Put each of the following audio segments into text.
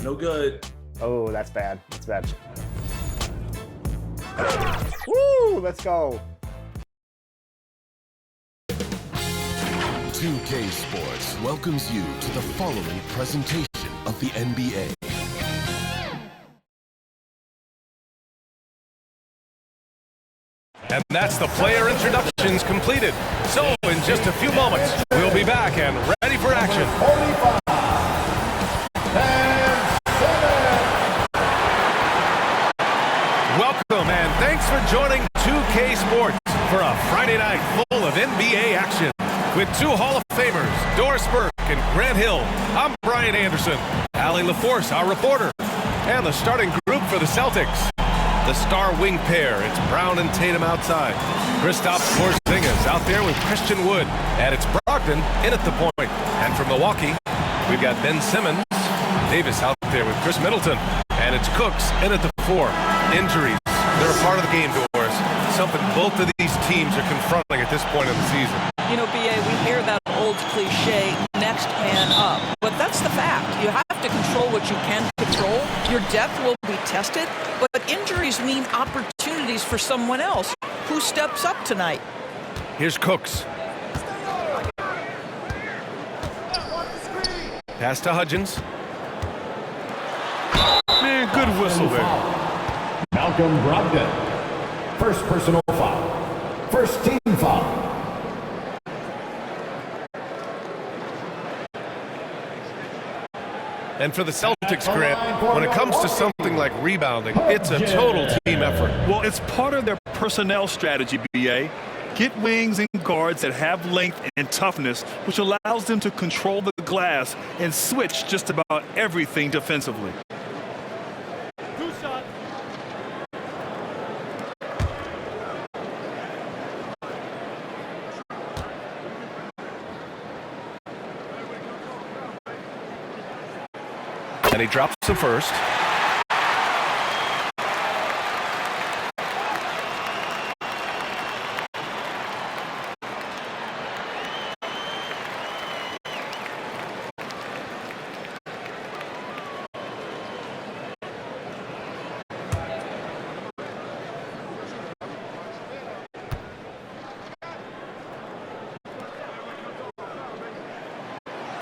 No good. Oh, that's bad. That's bad. Woo! Let's go. 2K Sports welcomes you to the following presentation of the NBA. And that's the player introductions completed. So in just a few moments, we'll be back and ready for action. Welcome and thanks for joining 2K Sports for a Friday night full of NBA action. With two Hall of Famers, Doris Burke and Grant Hill, I'm Brian Anderson, Allie LaForce, our reporter, and the starting group for the Celtics. The star wing pair, it's Brown and Tatum outside. Kristaps Porzingis out there with Christian Wood, and it's Brogdon in at the point. And from Milwaukee, we've got Ben Simmons, Davis out there with Chris Middleton, and it's Cooks in at the 4. Injuries, they're a part of the game, Doris. Something both of these teams are confronting at this point in the season. You know, BA, we hear that old cliche, next man up. But that's the fact. You have to control what you can control. Your depth will be tested, but injuries mean opportunities for someone else. Who steps up tonight? Here's Cooks. Pass to Hudgens. Man, good whistle there. Malcolm Brogdon. First personal foul. First team foul. And for the Celtics, Grant, when it comes to something like rebounding, it's a total team effort. Well, it's part of their personnel strategy, BA. Get wings and guards that have length and toughness, which allows them to control the glass and switch just about everything defensively. And he drops the first.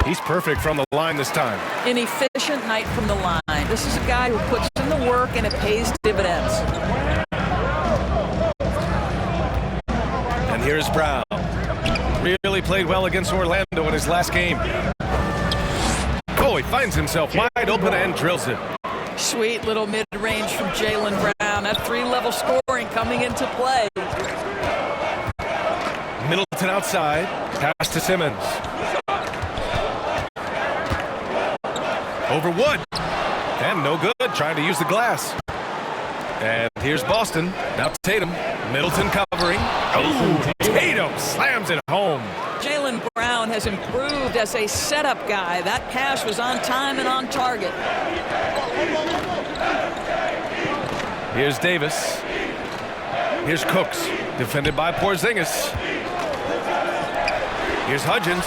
He's perfect from the line this time. An efficient night from the line. This is a guy who puts in the work and it pays dividends. And here's Brown. Really played well against Orlando in his last game. Oh, he finds himself wide open and drills it. Sweet little mid-range from Jaylen Brown. That 3-level scoring coming into play. Middleton outside. Pass to Simmons. Over Wood. And no good, trying to use the glass. And here's Boston. Now Tatum. Middleton covering. Oh, Tatum slams it home. Jaylen Brown has improved as a setup guy. That pass was on time and on target. Here's Davis. Here's Cooks. Defended by Porzingis. Here's Hudgens.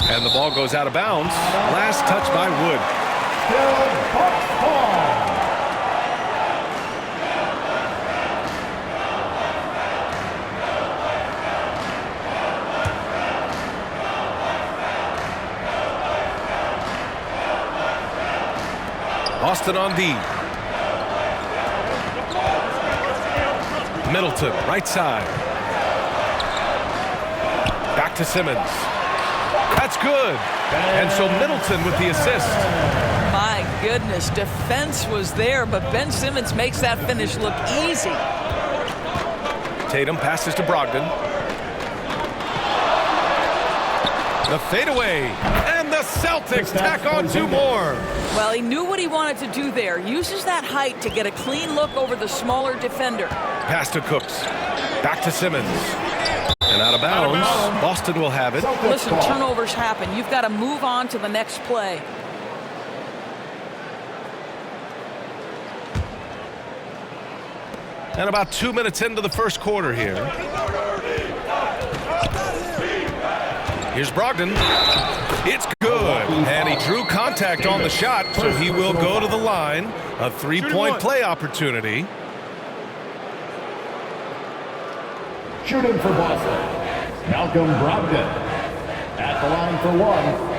And the ball goes out of bounds. Last touch by Wood. Boston on D. Middleton, right side. Back to Simmons. That's good. And so Middleton with the assist. My goodness, defense was there, but Ben Simmons makes that finish look easy. Tatum passes to Brogdon. The fadeaway. And the Celtics tack on 2 more. Well, he knew what he wanted to do there. Uses that height to get a clean look over the smaller defender. Pass to Cooks. Back to Simmons. And out of bounds. Boston will have it. Listen, turnovers happen. You've got to move on to the next play. And about 2 minutes into the first quarter here. Here's Brogdon. It's good. And he drew contact on the shot, so he will go to the line. A three-point play opportunity. Shooting for Boston, Malcolm Brogdon. At the line for one.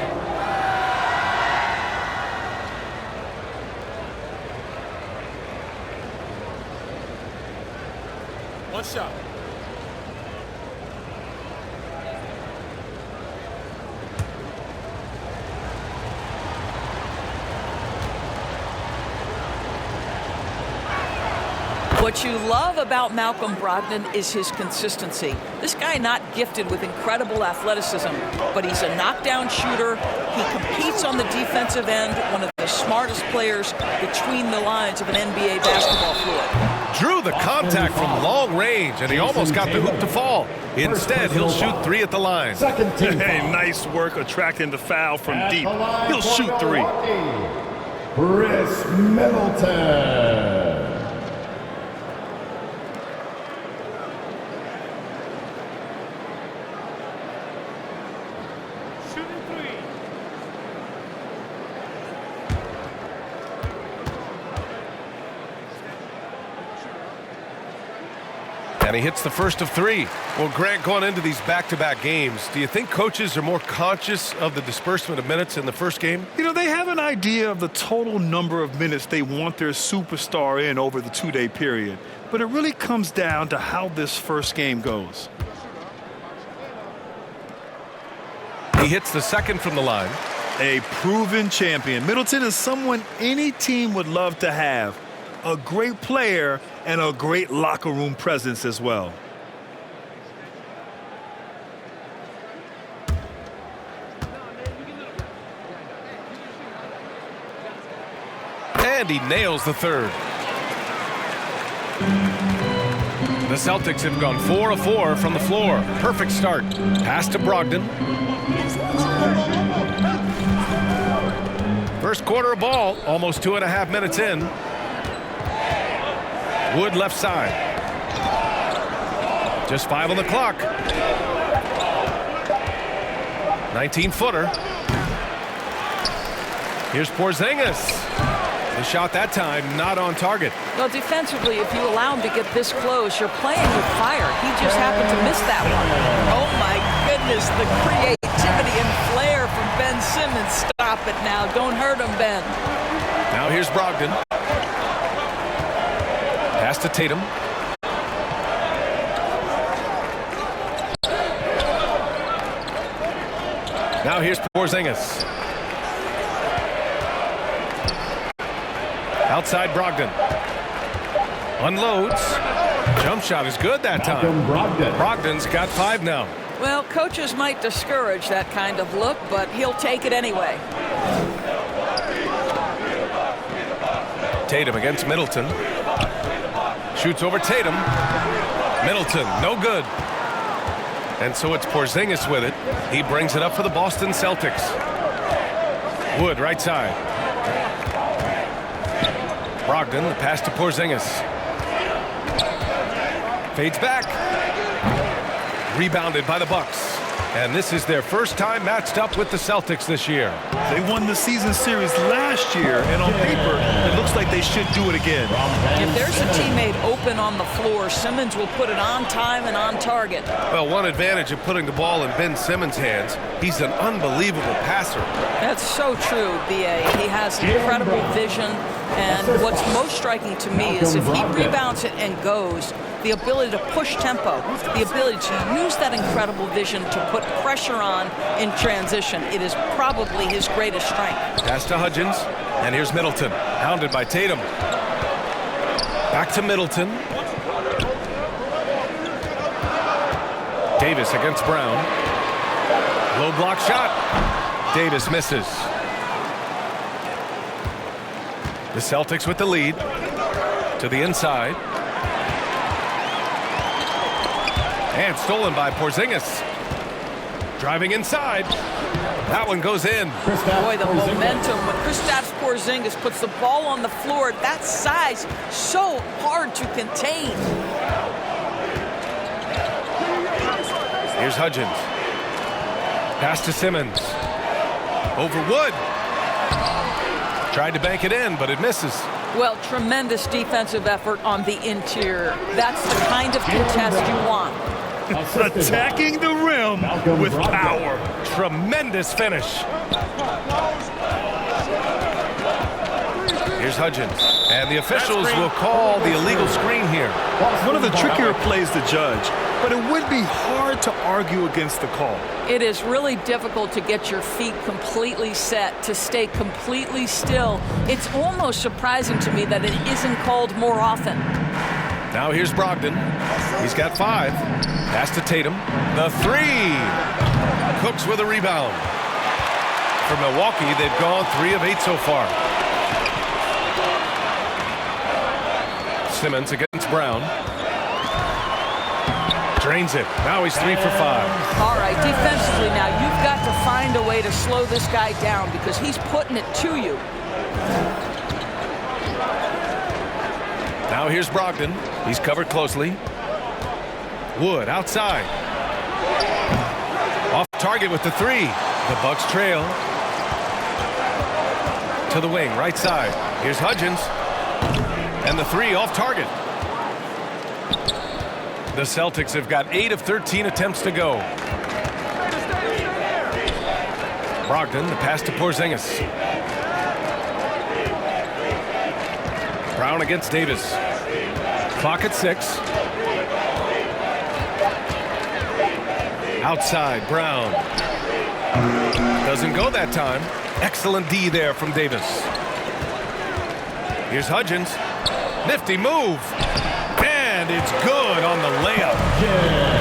One shot. What you love about Malcolm Brogdon is his consistency. This guy not gifted with incredible athleticism, but he's a knockdown shooter. He competes on the defensive end, one of the smartest players between the lines of an NBA basketball floor. Drew the contact from long range, and he almost got the hoop to fall. Instead, he'll shoot three at the line. Second team. Hey, nice work attracting the foul from deep. He'll shoot three. Chris Middleton. And he hits the first of three. Well, Grant, going into these back-to-back games, do you think coaches are more conscious of the disbursement of minutes in the first game? You know, they have an idea of the total number of minutes they want their superstar in over the two-day period. But it really comes down to how this first game goes. He hits the second from the line. A proven champion. Middleton is someone any team would love to have. A great player and a great locker room presence as well. And he nails the third. The Celtics have gone 4 of 4 from the floor. Perfect start. Pass to Brogdon. First quarter of ball, almost 2.5 minutes in. Wood left side. Just 5 on the clock. 19-footer. Here's Porzingis. The shot that time not on target. Well, defensively, if you allow him to get this close, you're playing with fire. He just happened to miss that one. Oh, my goodness, the creativity and flair from Ben Simmons. Stop it now. Don't hurt him, Ben. Now here's Brogdon. Pass to Tatum. Now here's Porzingis. Outside Brogdon. Unloads. Jump shot is good that time. Brogdon's got 5 now. Well, coaches might discourage that kind of look, but he'll take it anyway. Tatum against Middleton. Shoots over Tatum. Middleton, no good. And so it's Porzingis with it. He brings it up for the Boston Celtics. Wood, right side. Brogdon, the pass to Porzingis. Fades back. Rebounded by the Bucks. And this is their first time matched up with the Celtics this year. They won the season series last year, and on paper, it looks like they should do it again. If there's a teammate open on the floor, Simmons will put it on time and on target. Well, one advantage of putting the ball in Ben Simmons' hands, he's an unbelievable passer. That's so true, B.A. He has incredible vision, and what's most striking to me is if he rebounds it and goes, the ability to push tempo, the ability to use that incredible vision to put pressure on in transition. It is probably his greatest strength. Pass to Hudgens, and here's Middleton, hounded by Tatum. Back to Middleton. Davis against Brown. Low block shot. Davis misses. The Celtics with the lead. To the inside. And stolen by Porzingis. Driving inside. That one goes in. Boy, the momentum when Kristaps Porzingis puts the ball on the floor at that size, so hard to contain. Here's Hudgens. Pass to Simmons. Over Wood. Tried to bank it in, but it misses. Well, tremendous defensive effort on the interior. That's the kind of contest you want. Attacking the rim with power. Tremendous finish. Here's Hudgens. And the officials will call the illegal screen here. One of the trickier plays to judge, but it would be hard to argue against the call. It is really difficult to get your feet completely set, to stay completely still. It's almost surprising to me that it isn't called more often. Now here's Brogdon. He's got 5. Pass to Tatum. The 3. Cooks with a rebound. For Milwaukee, they've gone 3 of 8 so far. Simmons against Brown. Drains it. Now he's 3 for 5. All right, defensively now, you've got to find a way to slow this guy down because he's putting it to you. Now here's Brogdon. He's covered closely. Wood outside. Off target with the 3. The Bucks trail. To the wing, right side. Here's Hudgens. And the 3 off target. The Celtics have got 8 of 13 attempts to go. Brogdon, the pass to Porzingis. Brown against Davis. Clock at 6. Outside, Brown. Doesn't go that time. Excellent D there from Davis. Here's Hudgens. Nifty move. And it's good on the layup.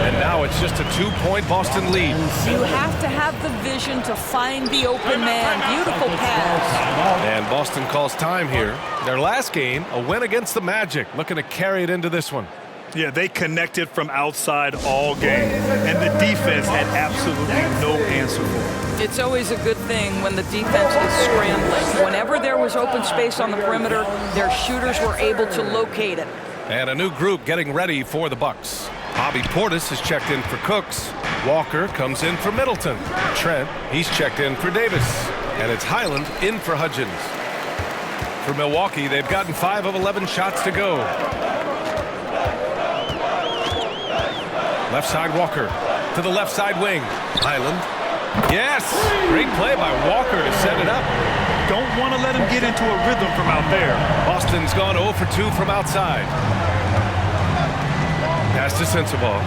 And now it's just a 2-point Boston lead. You have to have the vision to find the open man. Beautiful pass. And Boston calls time here. Their last game, a win against the Magic. Looking to carry it into this one. Yeah, they connected from outside all game, and the defense had absolutely no answer for it. It's always a good thing when the defense is scrambling. Whenever there was open space on the perimeter, their shooters were able to locate it. And a new group getting ready for the Bucks. Bobby Portis is checked in for Cooks. Walker comes in for Middleton. Trent, he's checked in for Davis. And it's Highland in for Hudgens. For Milwaukee, they've gotten 5 of 11 shots to go. Left side Walker to the left side wing. Highland. Yes! Great play by Walker to set it up. Don't want to let him get into a rhythm from out there. Boston's gone 0 for 2 from outside. Pass to Sensabaugh.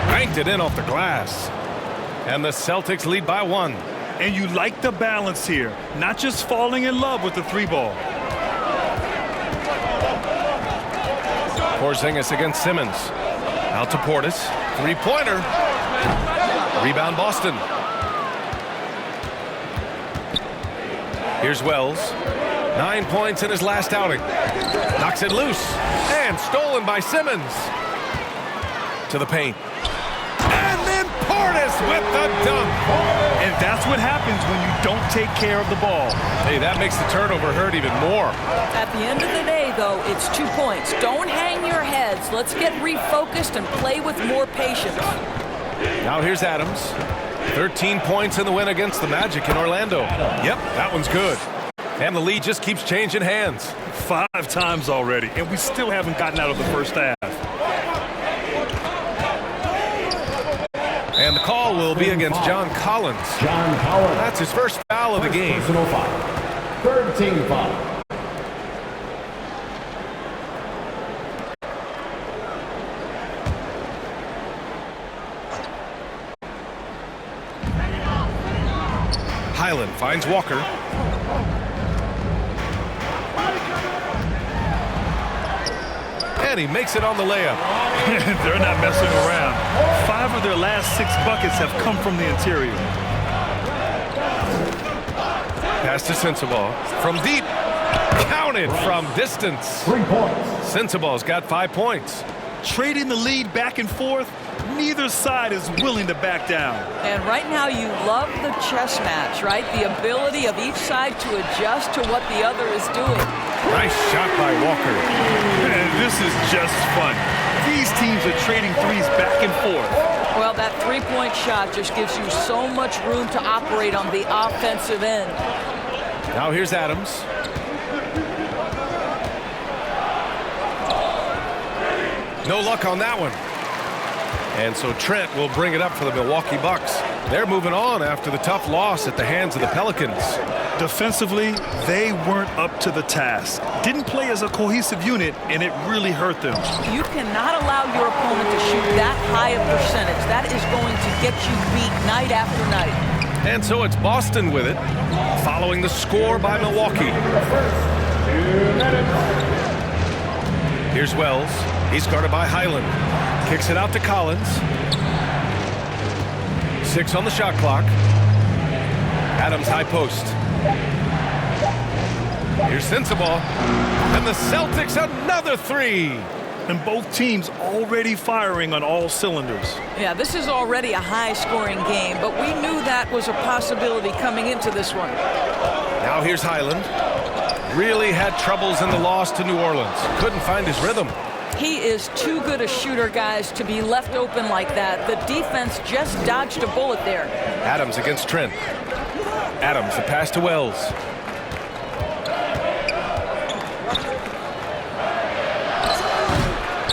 Banked it in off the glass. And the Celtics lead by 1. And you like the balance here. Not just falling in love with the 3-ball. Porzingis against Simmons. Out to Portis. 3-pointer. Rebound Boston. Here's Wells. 9 points in his last outing. Knocks it loose. And stolen by Simmons. To the paint. And then Portis with the dunk. And that's what happens when you don't take care of the ball. Hey, that makes the turnover hurt even more. At the end of the day, though, it's 2 points. Don't hang your heads. Let's get refocused and play with more patience. Now here's Adams. 13 points in the win against the Magic in Orlando. Yep, that one's good. And the lead just keeps changing hands. 5 times already, and we still haven't gotten out of the first half. And the call will be against John Collins. John Collins. That's his first foul of the game. Personal foul. Third team foul. Highland finds Walker. And he makes it on the layup. They're not messing around. 5 of their last 6 buckets have come from the interior. Pass to Sensabaugh. From deep. Counted from distance. 3 points. Sensabaugh's got 5 points. Trading the lead back and forth, neither side is willing to back down. And right now you love the chess match, right? The ability of each side to adjust to what the other is doing. Nice shot by Walker. And this is just fun. These teams are trading threes back and forth. Well, that three-point shot just gives you so much room to operate on the offensive end. Now here's Adams. No luck on that one. And so Trent will bring it up for the Milwaukee Bucks. They're moving on after the tough loss at the hands of the Pelicans. Defensively, they weren't up to the task. Didn't play as a cohesive unit, and it really hurt them. You cannot allow your opponent to shoot that high a percentage. That is going to get you beat night after night. And so it's Boston with it, following the score by Milwaukee. Here's Wells. He's guarded by Highland. Kicks it out to Collins. 6 on the shot clock. Adams high post. Here's Sensabaugh. And the Celtics another three. And both teams already firing on all cylinders. Yeah, this is already a high-scoring game, but we knew that was a possibility coming into this one. Now here's Highland. Really had troubles in the loss to New Orleans. Couldn't find his rhythm. He is too good a shooter, guys, to be left open like that. The defense just dodged a bullet there. Adams against Trent. Adams, the pass to Wells.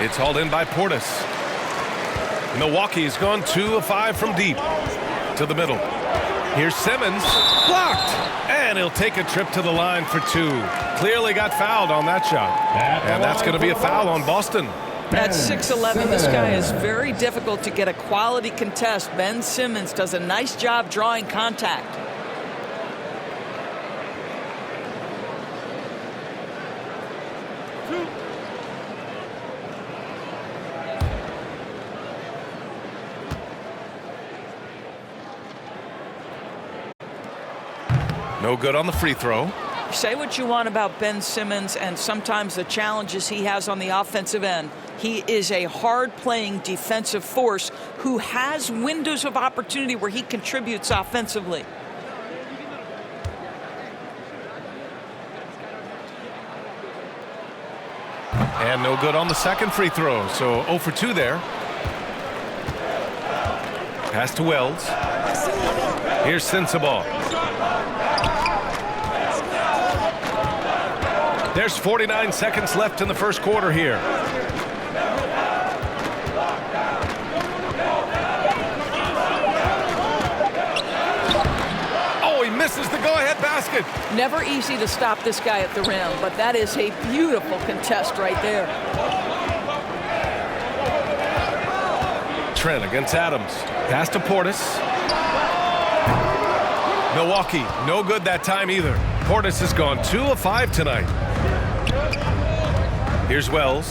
It's hauled in by Portis. Milwaukee's gone 2 of 5 from deep. To the middle. Here's Simmons. Blocked. And he'll take a trip to the line for 2. Clearly got fouled on that shot. And that's going to be a foul on Boston. At 6'11", this guy is very difficult to get a quality contest. Ben Simmons does a nice job drawing contact. No good on the free throw. Say what you want about Ben Simmons and sometimes the challenges he has on the offensive end. He is a hard-playing defensive force who has windows of opportunity where he contributes offensively. And no good on the second free throw. So 0 for 2 there. Pass to Wells. Here's Sensabaugh. There's 49 seconds left in the first quarter here. Oh, he misses the go-ahead basket. Never easy to stop this guy at the rim, but that is a beautiful contest right there. Trent against Adams. Pass to Portis. Milwaukee, no good that time either. Portis has gone 2 of 5 tonight. Here's Wells.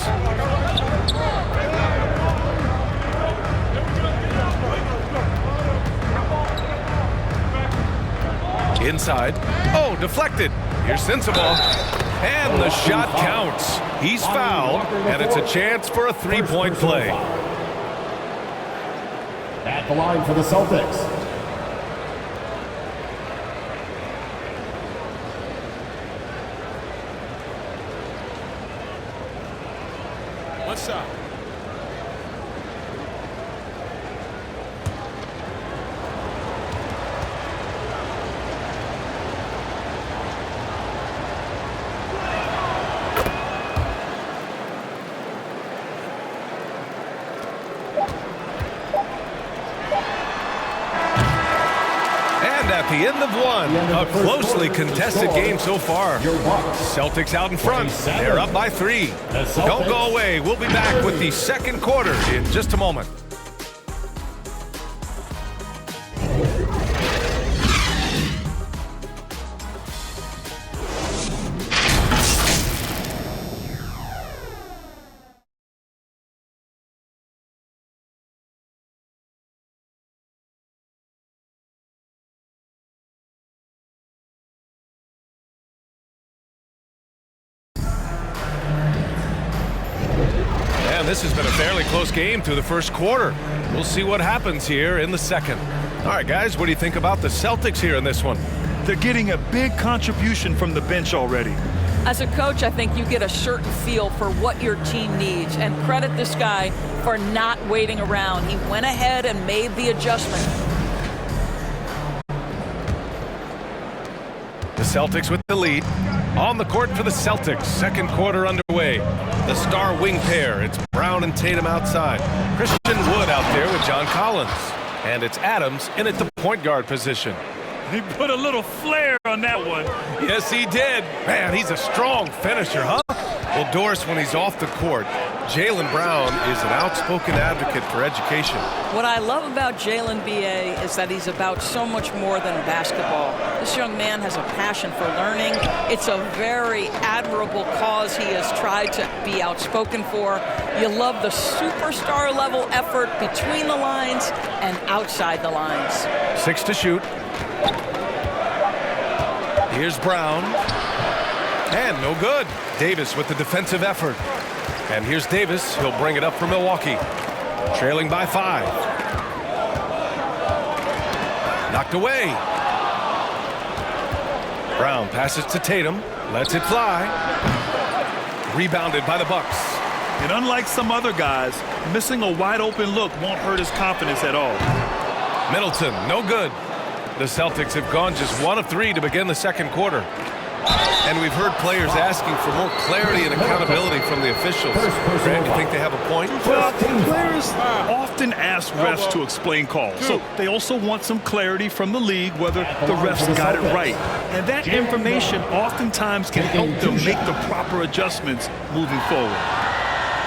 Inside. Oh, deflected. Here's Sensabaugh. And the shot counts. He's fouled, and it's a chance for a three-point play. At the line for the Celtics. What's up? At the end of one, a closely contested game so far. Celtics out in front. They're up by 3. Don't go away. We'll be back with the second quarter in just a moment. This has been a fairly close game through the first quarter. We'll see what happens here in the second. All right, guys, what do you think about the Celtics here in this one? They're getting a big contribution from the bench already. As a coach, I think you get a certain feel for what your team needs, and credit this guy for not waiting around. He went ahead and made the adjustment. The Celtics with the lead. On the court for the Celtics. Second quarter underway. The star wing pair. It's Brown and Tatum outside. Christian Wood out there with John Collins. And it's Adams in at the point guard position. He put a little flair on that one. Yes, he did. Man, he's a strong finisher, huh? Well, Doris, when he's off the court, Jaylen Brown is an outspoken advocate for education. What I love about Jaylen, B.A., is that he's about so much more than basketball. This young man has a passion for learning. It's a very admirable cause he has tried to be outspoken for. You love the superstar level effort between the lines and outside the lines. 6 to shoot. Here's Brown. And no good. Davis with the defensive effort. And here's Davis. He'll bring it up for Milwaukee. Trailing by 5. Knocked away. Brown passes to Tatum. Lets it fly. Rebounded by the Bucks. And unlike some other guys, missing a wide open look won't hurt his confidence at all. Middleton, no good. The Celtics have gone just 1 of 3 to begin the second quarter. And we've heard players asking for more clarity and accountability from the officials. Grant, you think they have a point? Well, players often ask refs to explain calls. So they also want some clarity from the league whether the refs got it right. And that information oftentimes can help them make the proper adjustments moving forward.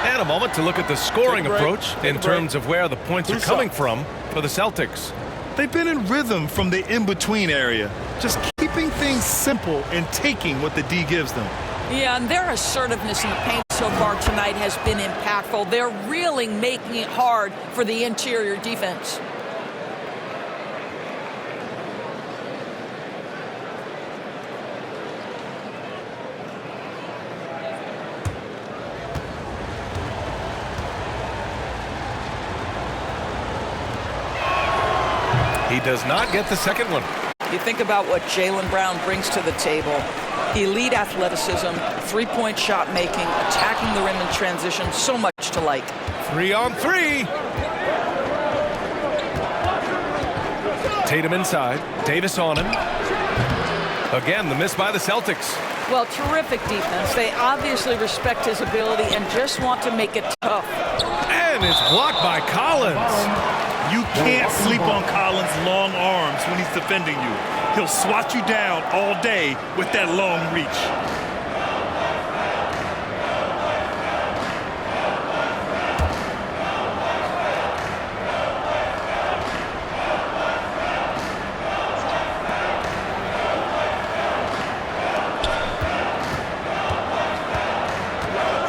And a moment to look at the scoring approach in terms of where the points are coming from for the Celtics. They've been in rhythm from the in-between area, just keeping things simple and taking what the D gives them. Yeah, and their assertiveness in the paint so far tonight has been impactful. They're really making it hard for the interior defense. He does not get the second one. You think about what Jaylen Brown brings to the table. Elite athleticism, three-point shot making, attacking the rim in transition, so much to like. 3 on 3. Tatum inside. Davis on him. Again, the miss by the Celtics. Well, terrific defense. They obviously respect his ability and just want to make it tough. And it's blocked by Collins. You can't sleep on Collins' long arms when he's defending you. He'll swat you down all day with that long reach.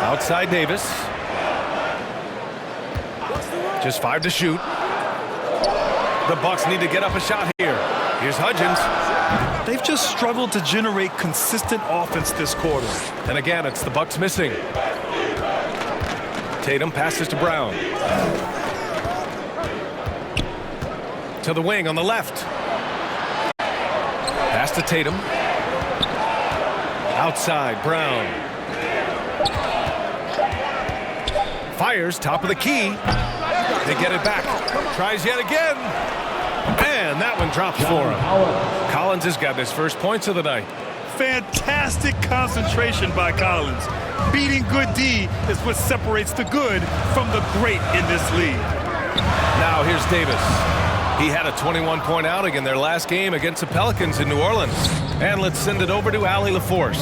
Outside Davis. Just 5 to shoot. The Bucks need to get up a shot here. Here's Hudgens. They've just struggled to generate consistent offense this quarter. And again, it's the Bucks missing. Tatum passes to Brown. To the wing on the left. Pass to Tatum. Outside, Brown. Fires, top of the key. They get it back. Tries yet again. And that one drops for him. Collins has gotten his first points of the night. Fantastic concentration by Collins. Beating good D is what separates the good from the great in this league. Now here's Davis. He had a 21-point outing in their last game against the Pelicans in New Orleans. And let's send it over to Allie LaForce.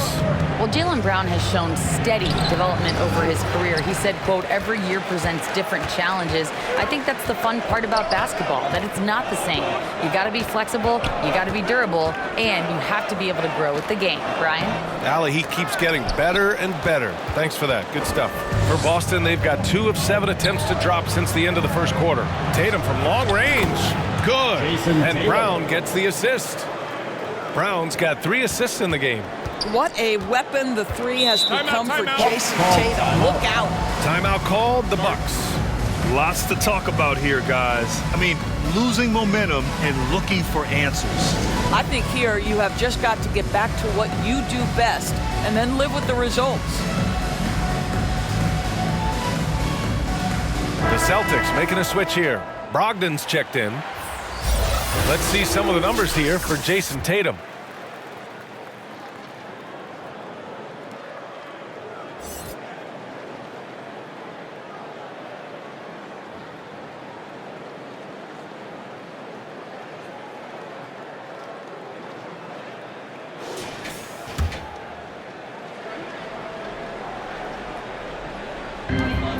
Well, Jaylen Brown has shown steady development over his career. He said, quote, every year presents different challenges. I think that's the fun part about basketball, that it's not the same. You got to be flexible, you got to be durable, and you have to be able to grow with the game. Brian? Allie, he keeps getting better and better. Thanks for that. Good stuff. For Boston, they've got 2 of 7 attempts to drop since the end of the first quarter. Tatum from long range. Good. And Brown gets the assist. Brown's got 3 assists in the game. What a weapon the 3 has become for Jayson Tatum. Look out. Timeout called, the Bucks. Lots to talk about here, guys. I mean, losing momentum and looking for answers. I think here you have just got to get back to what you do best and then live with the results. The Celtics making a switch here. Brogdon's checked in. Let's see some of the numbers here for Jayson Tatum.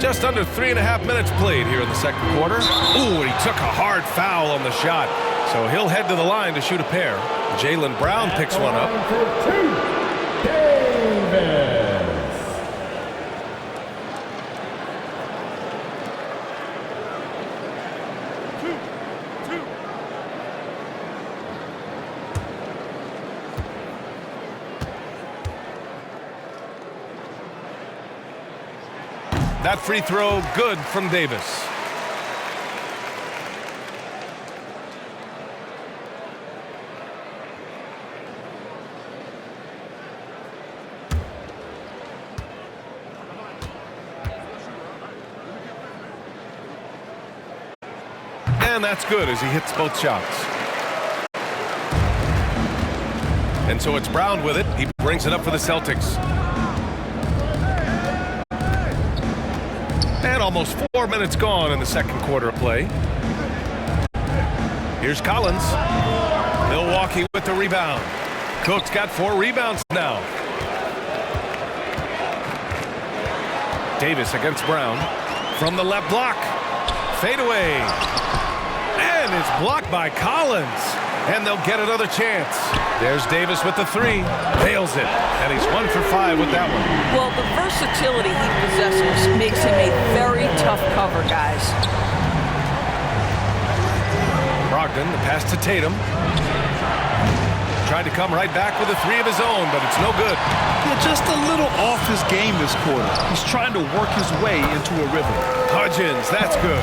Just under 3.5 minutes played here in the second quarter. Ooh, and he took a hard foul on the shot. So he'll head to the line to shoot a pair. Jaylen Brown picks one up. That free throw good from Davis. And that's good as he hits both shots. And so it's Brown with it. He brings it up for the Celtics. And almost 4 minutes gone in the second quarter of play. Here's Collins. Milwaukee with the rebound. Cook's got 4 rebounds now. Davis against Brown. From the left block. Fadeaway. And it's blocked by Collins. And they'll get another chance. There's Davis with the 3. Nails it. And he's 1 for 5 with that one. Well, the versatility he possesses makes him a very tough cover, guys. Brogdon, the pass to Tatum. Tried to come right back with a 3 of his own, but it's no good. Yeah, just a little off his game this quarter. He's trying to work his way into a rhythm. Hudgens, that's good.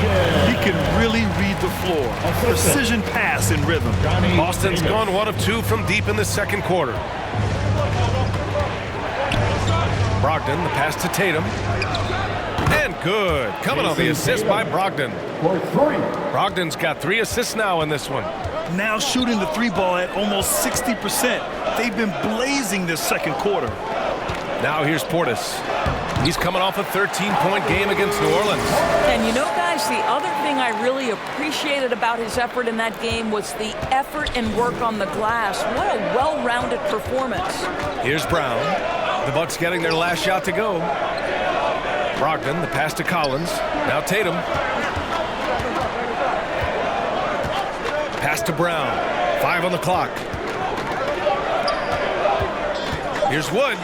He can really read the floor. Precision pass in rhythm. Boston's gone 1 of 2 from deep in the second quarter. Brogdon, the pass to Tatum. And good. Coming on the assist by Brogdon. Brogdon's got 3 assists now in this one. Now shooting the 3 ball at almost 60%. They've been blazing this second quarter. Now here's Portis. He's coming off a 13-point game against New Orleans. And you know, guys, the other thing I really appreciated about his effort in that game was the effort and work on the glass. What a well-rounded performance. Here's Brown. The Bucks getting their last shot to go. Brogdon, the pass to Collins. Now Tatum. Pass to Brown. 5 on the clock. Here's Wood.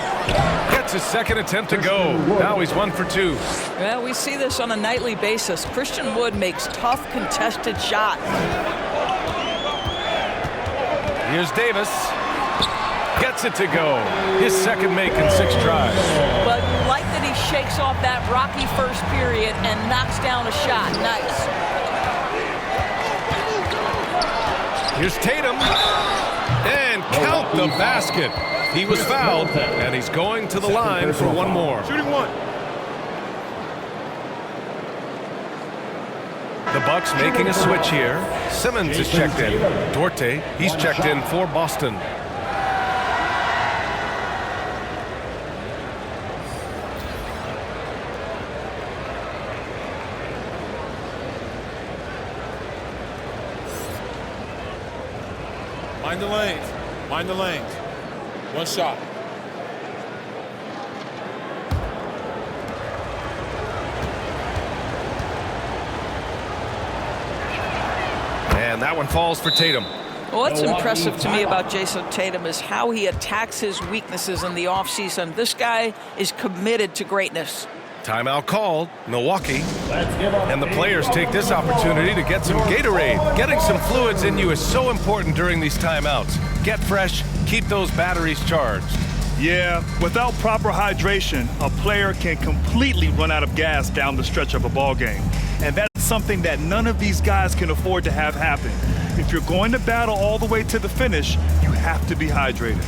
Gets his second attempt to go. Now he's 1 for 2. Well, we see this on a nightly basis. Christian Wood makes tough contested shots. Here's Davis. Gets it to go. His second make in 6 tries. But you like that he shakes off that rocky first period and knocks down a shot. Nice. Here's Tatum. And count the basket. He was fouled, and he's going to the line for 1 more. Shooting 1. The Bucks making a switch here. Simmons is checked in. Duarte, he's checked in for Boston. Mind the lanes. Mind the lanes. 1 shot. And that one falls for Tatum. Well, what's impressive to me about Jayson Tatum is how he attacks his weaknesses in the offseason. This guy is committed to greatness. Timeout called, Milwaukee. And the players take this opportunity to get some Gatorade. Getting some fluids in you is so important during these timeouts. Get fresh, keep those batteries charged. Yeah, without proper hydration, a player can completely run out of gas down the stretch of a ball game. And that's something that none of these guys can afford to have happen. If you're going to battle all the way to the finish, you have to be hydrated.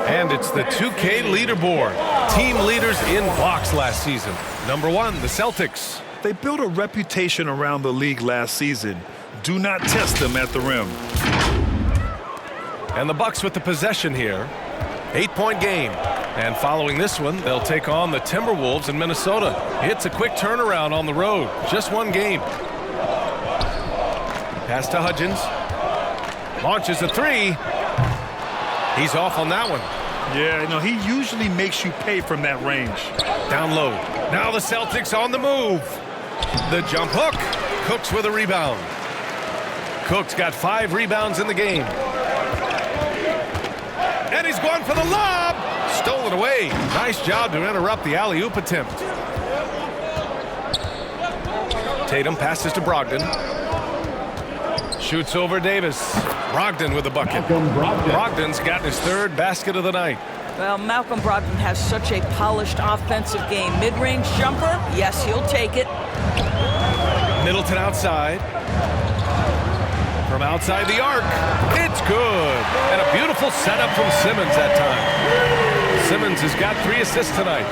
And it's the 2K leaderboard. Team leaders in blocks last season. Number 1, the Celtics. They built a reputation around the league last season. Do not test them at the rim. And the Bucks with the possession here. 8-point game. And following this one, they'll take on the Timberwolves in Minnesota. It's a quick turnaround on the road. Just one game. Pass to Hudgens. Launches a 3. He's off on that one. Yeah, no, he usually makes you pay from that range. Down low. Now the Celtics on the move. The jump hook. Cooks with a rebound. Cook's got 5 rebounds in the game. And he's going for the lob. Stolen away. Nice job to interrupt the alley-oop attempt. Tatum passes to Brogdon. Shoots over Davis. Brogdon with the bucket. Brogdon's gotten his 3rd basket of the night. Well, Malcolm Brogdon has such a polished offensive game. Mid-range jumper, yes, he'll take it. Middleton outside. From outside the arc. It's good. And a beautiful setup from Simmons that time. Simmons has got 3 assists tonight.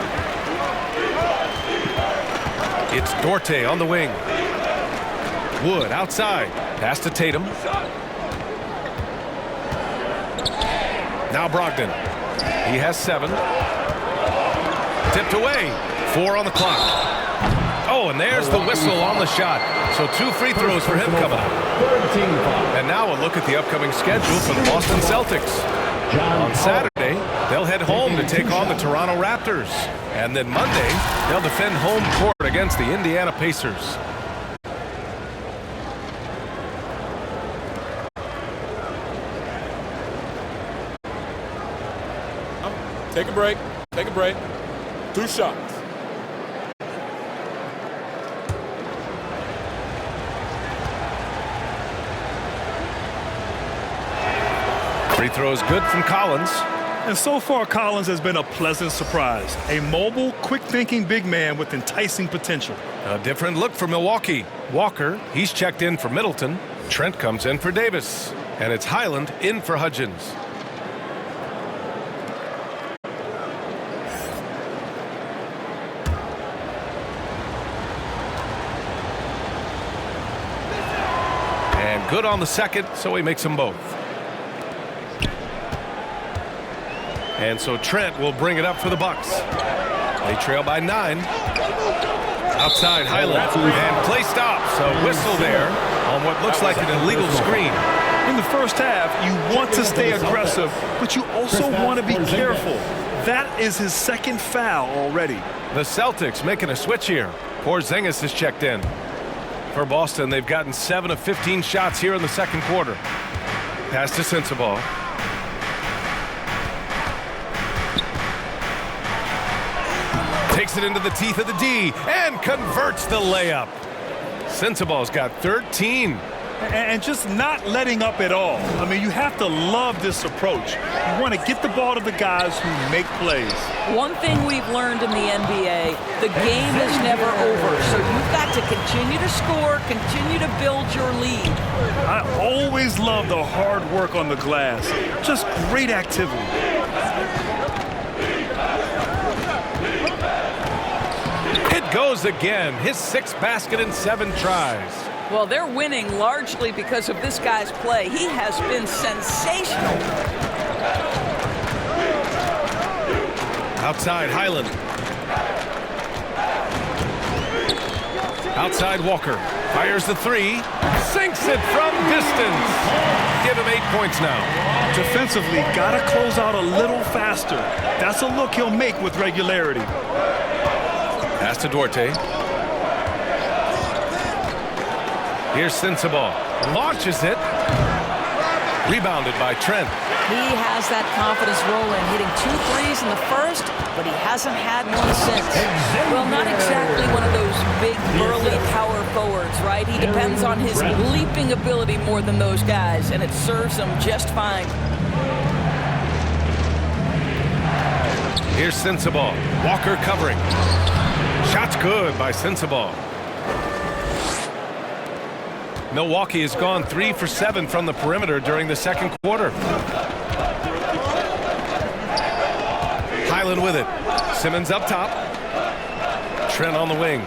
It's Dorte on the wing. Wood outside. Pass to Tatum. Now Brogdon. He has 7. Tipped away. 4 on the clock. Oh, and there's the whistle on the shot. So 2 free throws for him coming up. And now a look at the upcoming schedule for the Boston Celtics. On Saturday, they'll head home to take on the Toronto Raptors. And then Monday, they'll defend home court against the Indiana Pacers. Take a break. Take a break. 2 shots. Free throws good from Collins. And so far, Collins has been a pleasant surprise. A mobile, quick-thinking big man with enticing potential. A different look for Milwaukee. Walker, he's checked in for Middleton. Trent comes in for Davis. And it's Highland in for Hudgens. And good on the second, so he makes them both. And so Trent will bring it up for the Bucks. They trail by 9. Outside Highland. And play stops. A whistle there on what looks like an illegal screen. In the first half, you want to stay aggressive, but you also want to be careful. That is his 2nd foul already. The Celtics making a switch here. Porzingis is checked in. For Boston, they've gotten 7 of 15 shots here in the 2nd quarter. Pass to Sensabaugh. Takes it into the teeth of the D and converts the layup. Sensabaugh's got 13. And just not letting up at all. I mean, you have to love this approach. You want to get the ball to the guys who make plays. One thing we've learned in the NBA, the game is never over. So you've got to continue to score, continue to build your lead. I always love the hard work on the glass. Just great activity. It goes again. His 6th basket in 7 tries. Well, they're winning largely because of this guy's play. He has been sensational. Outside Highland. Outside Walker. Fires the three. Sinks it from distance. Give him 8 points now. Defensively, got to close out a little faster. That's a look he'll make with regularity. Pass to Duarte. Here's Sensabaugh. Launches it. Rebounded by Trent. He has that confidence rolling, hitting 2 threes in the first, but he hasn't had one since. Well, not exactly one of those big, burly power forwards, right? He depends on his leaping ability more than those guys, and it serves him just fine. Here's Sensabaugh. Walker covering. Shot's good by Sensabaugh. Milwaukee has gone 3 for 7 from the perimeter during the second quarter. Highland with it. Simmons up top. Trent on the wing.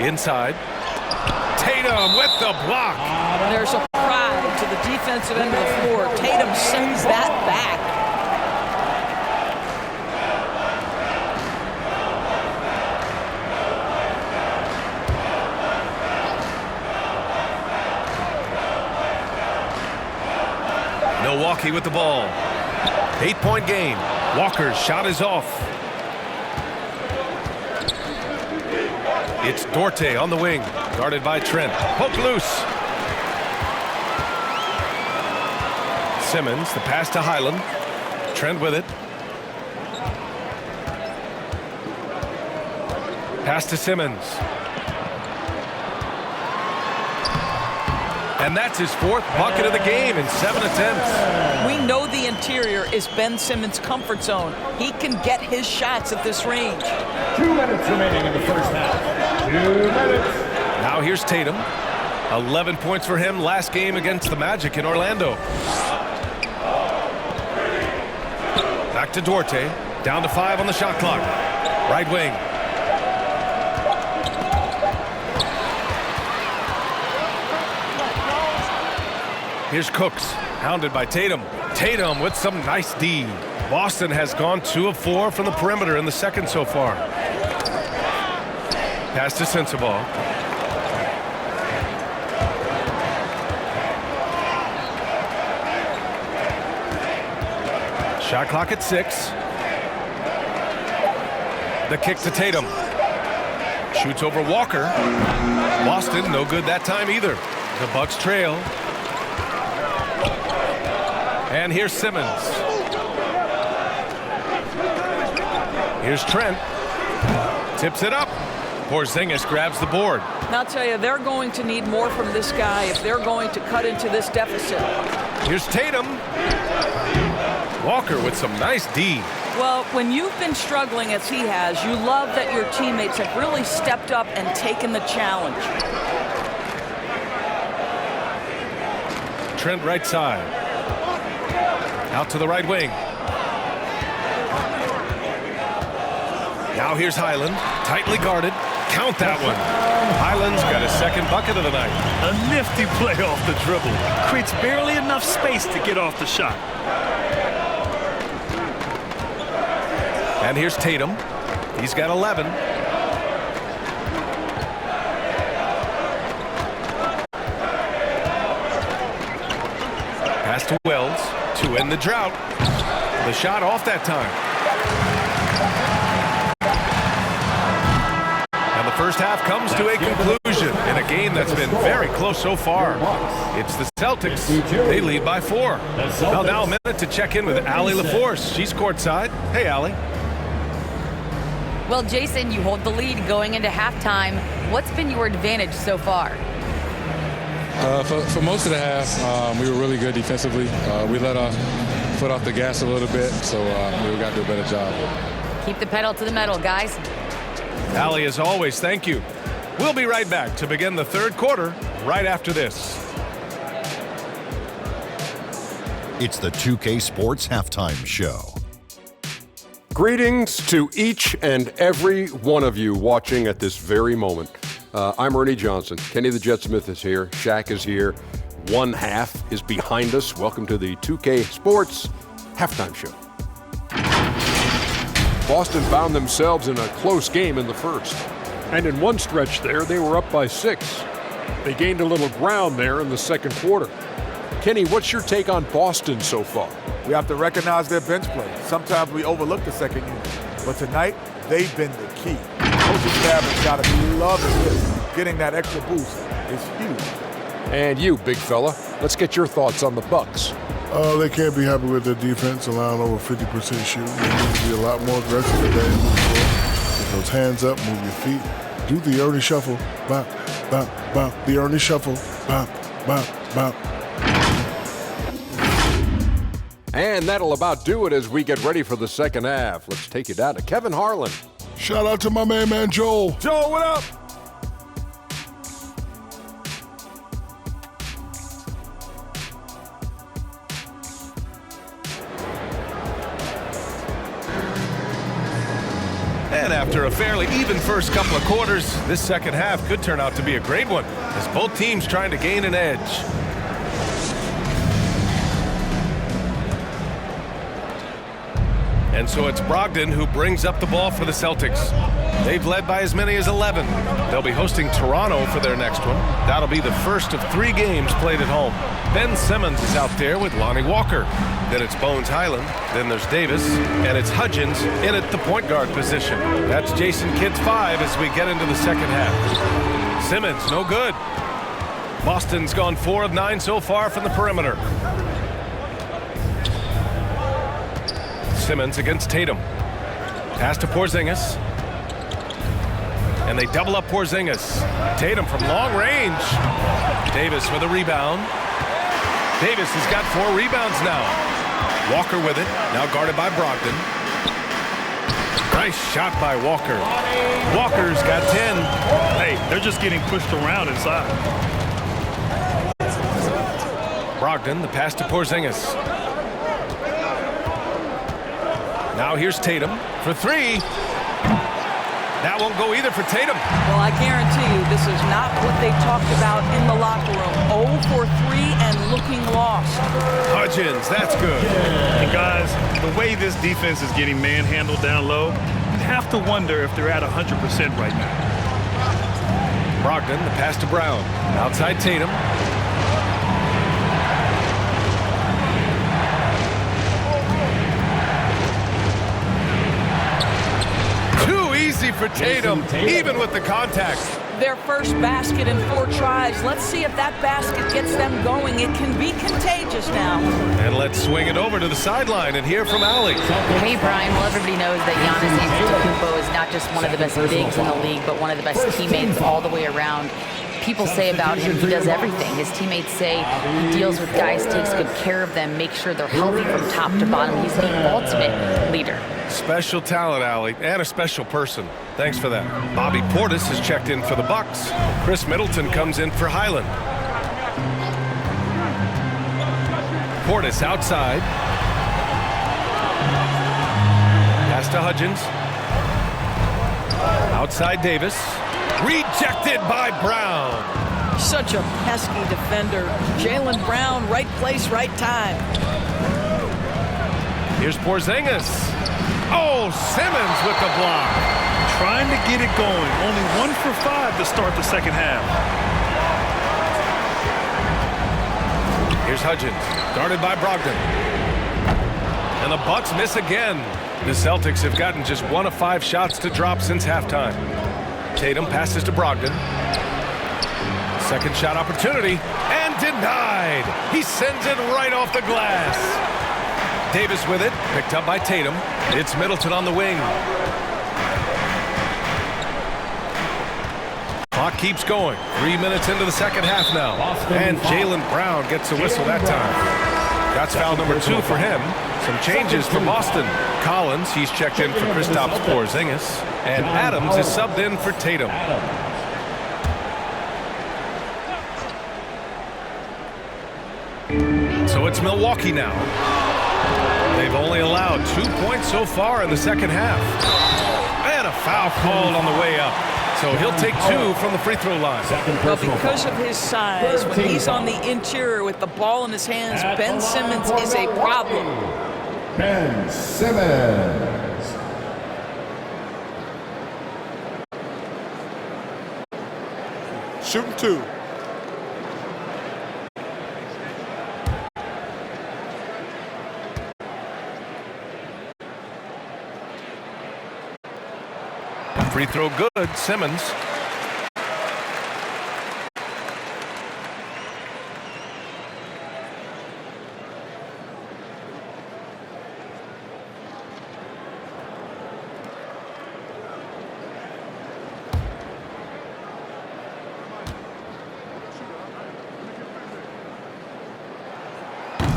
Inside. Tatum with the block. There's a pride to the defensive end of the floor. Tatum sends that back. Milwaukee with the ball. 8-point game. Walker's shot is off. It's Duarte on the wing. Guarded by Trent. Poke loose. Simmons, the pass to Highland. Trent with it. Pass to Simmons. And that's his 4th bucket of the game in 7 attempts. We know the interior is Ben Simmons' comfort zone. He can get his shots at this range. 2 minutes remaining in the first half. 2 minutes. Now here's Tatum. 11 points for him last game against the Magic in Orlando. Back to Duarte. Down to 5 on the shot clock. Right wing. Here's Cooks, hounded by Tatum. Tatum with some nice D. Boston has gone 2 of 4 from the perimeter in the second so far. Pass to Sensabaugh. Shot clock at 6. The kick to Tatum. Shoots over Walker. Boston, no good that time either. The Bucks trail. And here's Simmons. Here's Trent. Tips it up. Porzingis grabs the board. And I'll tell you, they're going to need more from this guy if they're going to cut into this deficit. Here's Tatum. Walker with some nice D. Well, when you've been struggling as he has, you love that your teammates have really stepped up and taken the challenge. Trent right side. Out to the right wing. Now here's Highland. Tightly guarded. Count that one. Highland's got his 2nd bucket of the night. A nifty play off the dribble. Creates barely enough space to get off the shot. And here's Tatum. He's got 11. Pass to Wells to end the drought. The shot off that time. And the first half comes to a conclusion in a game that's been very close so far. It's the Celtics. They lead by 4. Well, now a minute to check in with Allie LaForce. She's courtside. Hey, Allie. Well, Jayson, you hold the lead going into halftime. What's been your advantage so far? For most of the half, we were really good defensively. We let our foot off the gas a little bit, so we got to do a better job. Keep the pedal to the metal, guys. Allie, as always, thank you. We'll be right back to begin the third quarter right after this. It's the 2K Sports Halftime Show. Greetings to each and every one of you watching at this very moment. I'm Ernie Johnson. Kenny the Jet Smith is here. Shaq is here. One half is behind us. Welcome to the 2K Sports Halftime Show. Boston found themselves in a close game in the first. And in one stretch there, they were up by 6. They gained a little ground there in the second quarter. Kenny, what's your take on Boston so far? We have to recognize their bench play. Sometimes we overlook the second unit. But tonight, they've been the key. Coaching staff has got to be loving this. Getting that extra boost is huge. And you, big fella, let's get your thoughts on the Bucks. They can't be happy with their defense, allowing over 50% shooting. They need to be a lot more aggressive than that. Get those hands up, move your feet. Do the Ernie shuffle. Bop, bop, bop. The Ernie shuffle. Bop, bop, bop. And that'll about do it as we get ready for the second half. Let's take you down to Kevin Harlan. Shout out to my man Joel. Joel, what up? And after a fairly even first couple of quarters, this second half could turn out to be a great one, as both teams trying to gain an edge. And so it's Brogdon who brings up the ball for the Celtics. They've led by as many as 11. They'll be hosting Toronto for their next one. That'll be the first of 3 games played at home. Ben Simmons is out there with Lonnie Walker. Then it's Bones Highland. Then there's Davis. And it's Hudgens in at the point guard position. That's Jayson Kidd's 5 as we get into the second half. Simmons, no good. Boston's gone 4 of 9 so far from the perimeter. Simmons against Tatum. Pass to Porzingis. And they double up Porzingis. Tatum from long range. Davis with a rebound. Davis has got 4 rebounds now. Walker with it. Now guarded by Brogdon. Nice shot by Walker. Walker's got 10. Hey, they're just getting pushed around inside. Brogdon, the pass to Porzingis. Now here's Tatum for 3. That won't go either for Tatum. Well, I guarantee you this is not what they talked about in the locker room. 0 for 3 and looking lost. Hudgens, that's good. And guys, the way this defense is getting manhandled down low, you have to wonder if they're at 100% right now. Brogdon, the pass to Brown. Outside Tatum. Easy for Tatum, even with the contact. Their first basket in 4 tries. Let's see if that basket gets them going. It can be contagious now. And let's swing it over to the sideline and hear from Allie. Hey, Brian. Well, everybody knows that Giannis Antetokounmpo is not just one of the best bigs in the league, but one of the best teammates all the way around. People say about him, he does everything. His teammates say he deals with guys, takes good care of them, makes sure they're healthy from top to bottom. He's the ultimate leader. Special talent, Allie, and a special person. Thanks for that. Bobby Portis has checked in for the Bucks. Chris Middleton comes in for Highland. Portis outside. Pass to Hudgens. Outside Davis. Rejected by Brown. Such a pesky defender. Jaylen Brown, right place, right time. Here's Porzingis. Oh, Simmons with the block. Trying to get it going. Only 1 for 5 to start the second half. Here's Hudgens, guarded by Brogdon. And the Bucks miss again. The Celtics have gotten just 1 of 5 shots to drop since halftime. Tatum passes to Brogdon. Second shot opportunity, and denied. He sends it right off the glass. Davis with it, picked up by Tatum. It's Middleton on the wing. Clock keeps going. 3 minutes into the second half now. And Jaylen Brown gets a whistle that time. That's foul number 2 for him. Some changes for Boston. Collins, he's checked in for Kristaps Porzingis. And Adams is subbed in for Tatum. So it's Milwaukee now. They've only allowed 2 points so far in the second half. And a foul called on the way up. So he'll take 2 from the free throw line. Well, because of his size, when he's on the interior with the ball in his hands, Ben Simmons is a problem. Ben Simmons. Shooting 2. Free throw good, Simmons.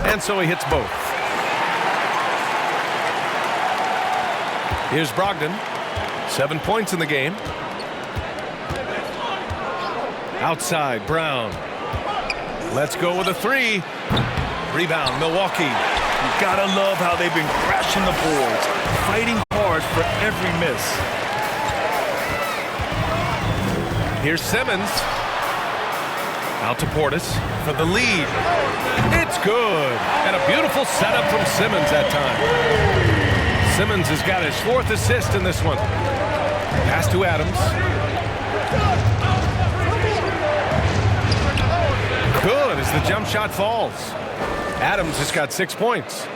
And so he hits both. Here's Brogdon. 7 points in the game. Outside, Brown. Let's go with a 3. Rebound, Milwaukee. You gotta love how they've been crashing the boards, fighting hard for every miss. Here's Simmons. Out to Portis for the lead. It's good. And a beautiful setup from Simmons that time. Simmons has got his 4th assist in this one. Pass to Adams. Good as the jump shot falls. Adams has got 6 points.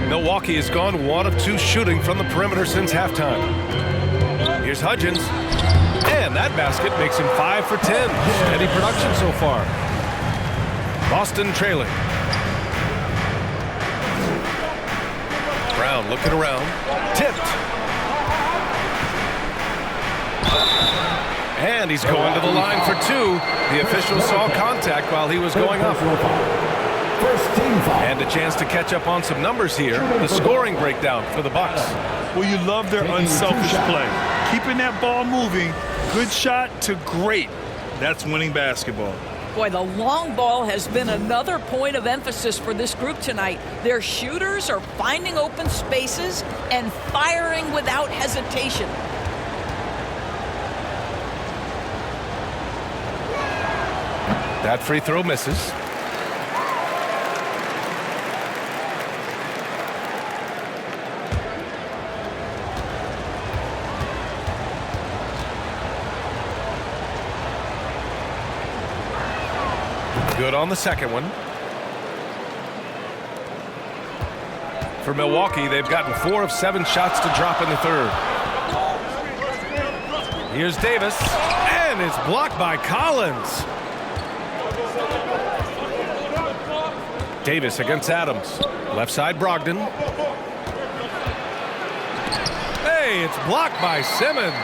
Milwaukee has gone 1 of 2 shooting from the perimeter since halftime. Here's Hudgens. And that basket makes him 5 for 10. Steady production so far. Boston trailing. Brown looking around. Tipped. And he's going to the line for 2. The official saw contact while he was going up. And a chance to catch up on some numbers here. The scoring breakdown for the Bucks. Well, you love their unselfish play. Keeping that ball moving, good shot to great. That's winning basketball. Boy, the long ball has been another point of emphasis for this group tonight. Their shooters are finding open spaces and firing without hesitation. That free throw misses. Good on the second one. For Milwaukee, they've gotten 4 of 7 shots to drop in the third. Here's Davis, and it's blocked by Collins. Davis against Adams. Left side, Brogdon. Hey, it's blocked by Simmons.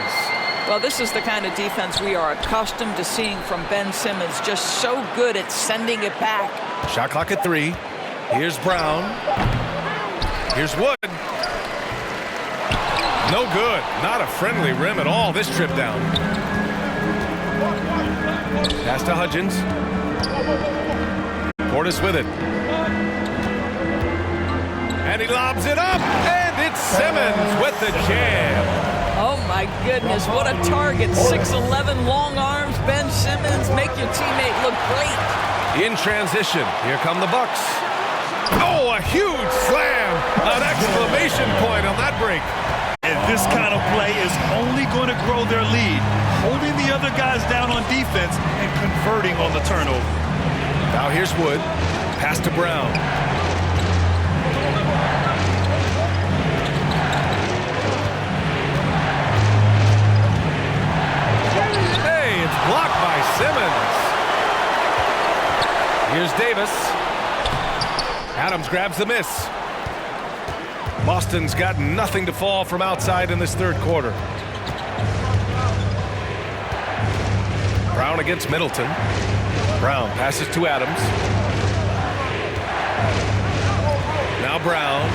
Well, this is the kind of defense we are accustomed to seeing from Ben Simmons. Just so good at sending it back. Shot clock at 3. Here's Brown. Here's Wood. No good. Not a friendly rim at all this trip down. Pass to Hudgens. Portis with it. And he lobs it up. And it's Simmons with the jam. Oh, my goodness, what a target. 6'11", long arms. Ben Simmons, make your teammate look great. In transition, here come the Bucks. Oh, a huge slam. An exclamation point on that break. And this kind of play is only going to grow their lead, holding the other guys down on defense and converting on the turnover. Now here's Wood. Pass to Brown. Blocked by Simmons. Here's Davis. Adams grabs the miss. Boston's got nothing to fall from outside in this third quarter. Brown against Middleton. Brown passes to Adams. Now Brown.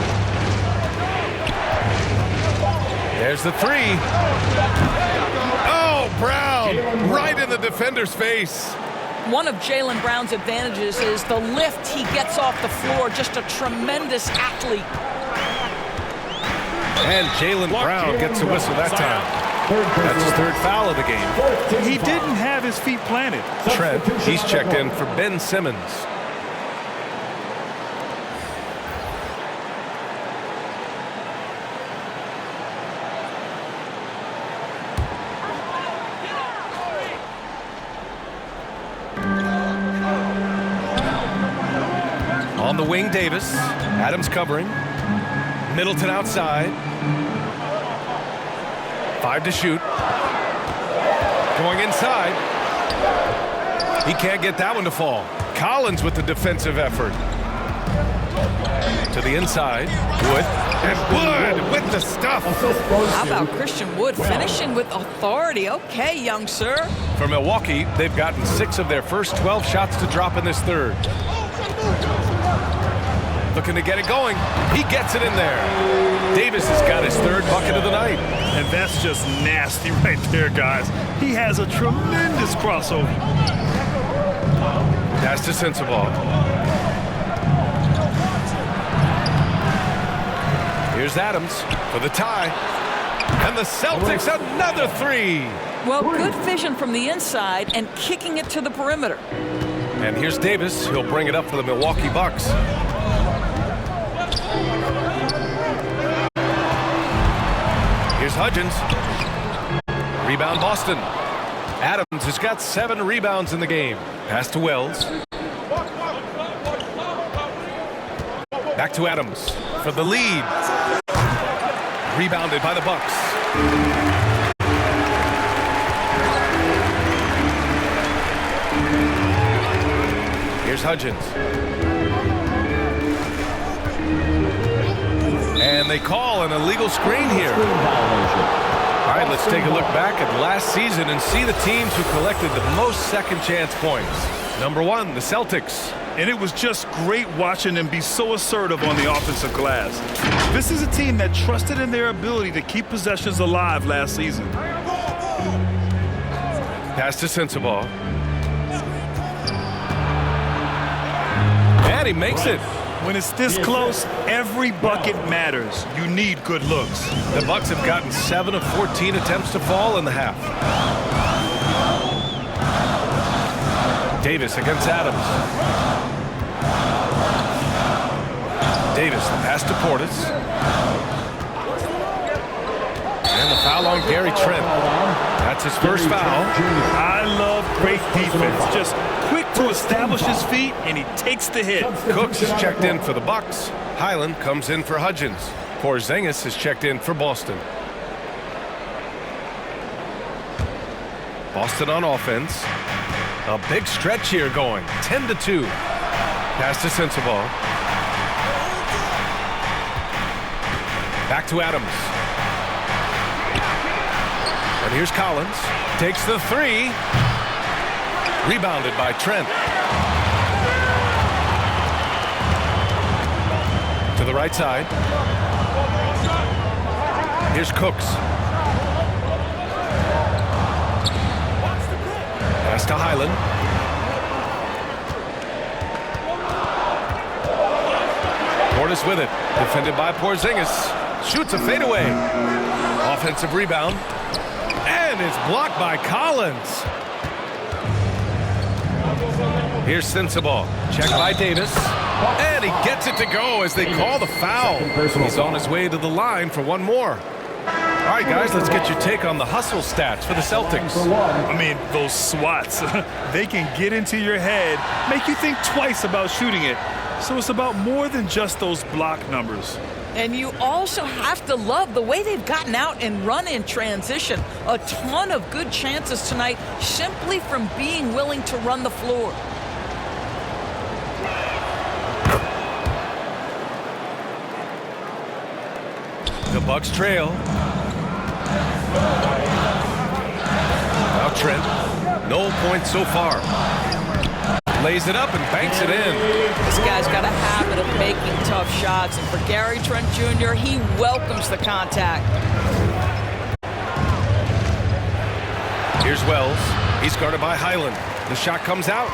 There's the 3. Brown right in the defender's face. One of Jaylen Brown's advantages is the lift he gets off the floor. Just a tremendous athlete. And Jaylen Brown gets a whistle that time. That's his 3rd foul of the game. He didn't have his feet planted. Trent, he's checked in for Ben Simmons. the wing, Davis. Adams covering. Middleton outside. 5 to shoot. Going inside. He can't get that one to fall. Collins with the defensive effort. To the inside. Wood. And Wood with the stuff. How about Christian Wood finishing with authority? Okay, young sir. For Milwaukee, they've gotten 6 of their first 12 shots to drop in this third. Looking to get it going. He gets it in there. Davis has got his 3rd bucket of the night. And that's just nasty right there, guys. He has a tremendous crossover. Pass to Sensabaugh. Here's Adams for the tie. And the Celtics another 3. Well, good vision from the inside and kicking it to the perimeter. And here's Davis. He'll bring it up for the Milwaukee Bucks. Here's Hudgens. Rebound Boston. Adams has got 7 rebounds in the game. Pass to Wells. Back to Adams for the lead. Rebounded by the Bucks. Here's Hudgens. And they call an illegal screen here. All right, let's take a look back at last season and see the teams who collected the most second chance points. Number 1, the Celtics. And it was just great watching them be so assertive on the offensive glass. This is a team that trusted in their ability to keep possessions alive last season. Pass to Sensabaugh. And he makes it. When it's this close, every bucket matters. You need good looks. The Bucks have gotten 7 of 14 attempts to fall in the half. Davis against Adams. Davis, the pass to Portis. And the foul on Gary Trent. That's his first foul. I love great defense. Just quick to establish his feet, and he takes the hit. Cooks is checked in for the Bucks. Highland comes in for Hudgens. Porzingis is checked in for Boston. Boston on offense. A big stretch here going. 10-2. Pass to Sensabaugh. Back to Adams. And here's Collins. Takes the 3. Rebounded by Trent. To the right side. Here's Cooks. Pass to Highland. Portis with it. Defended by Porzingis. Shoots a fadeaway. Offensive rebound. And it's blocked by Collins. Here's Sensabaugh. Checked by Davis. And he gets it to go as they call the foul. He's on his way to the line for one more. All right, guys, let's get your take on the hustle stats for the Celtics. I mean, those swats, they can get into your head, make you think twice about shooting it. So it's about more than just those block numbers. And you also have to love the way they've gotten out and run in transition. A ton of good chances tonight simply from being willing to run the floor. The Bucks trail. Now Trent. No points so far. Lays it up and banks it in. This guy's got a habit of making tough shots, and for Gary Trent Jr., he welcomes the contact. Here's Wells. He's guarded by Highland. The shot comes out.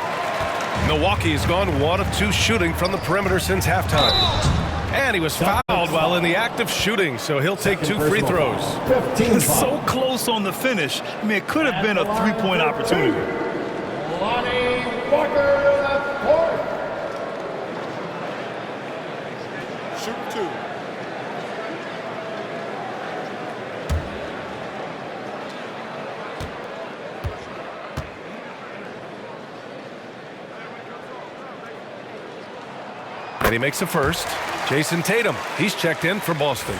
Milwaukee has gone 1 of 2 shooting from the perimeter since halftime. And he was fouled while in the act of shooting, so he'll take 2 free throws. So close on the finish. I mean, it could have been a 3-point opportunity. Shoot 2. And he makes the first. Jayson Tatum, he's checked in for Boston.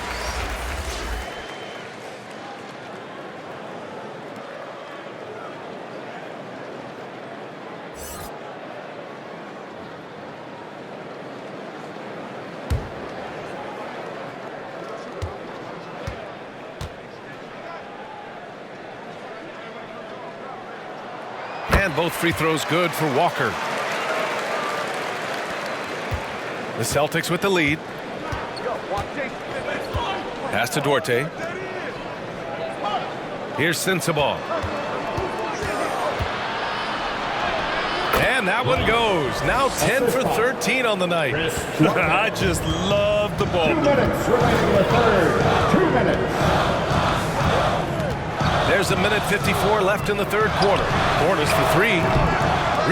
And both free throws good for Walker. The Celtics with the lead. Pass to Duarte. Here's Sensabaugh. And that one goes. Now 10 for 13 on the night. I just love the ball. 2 minutes remaining in the third. 2 minutes. There's a minute 54 left in the third quarter. Portis for three.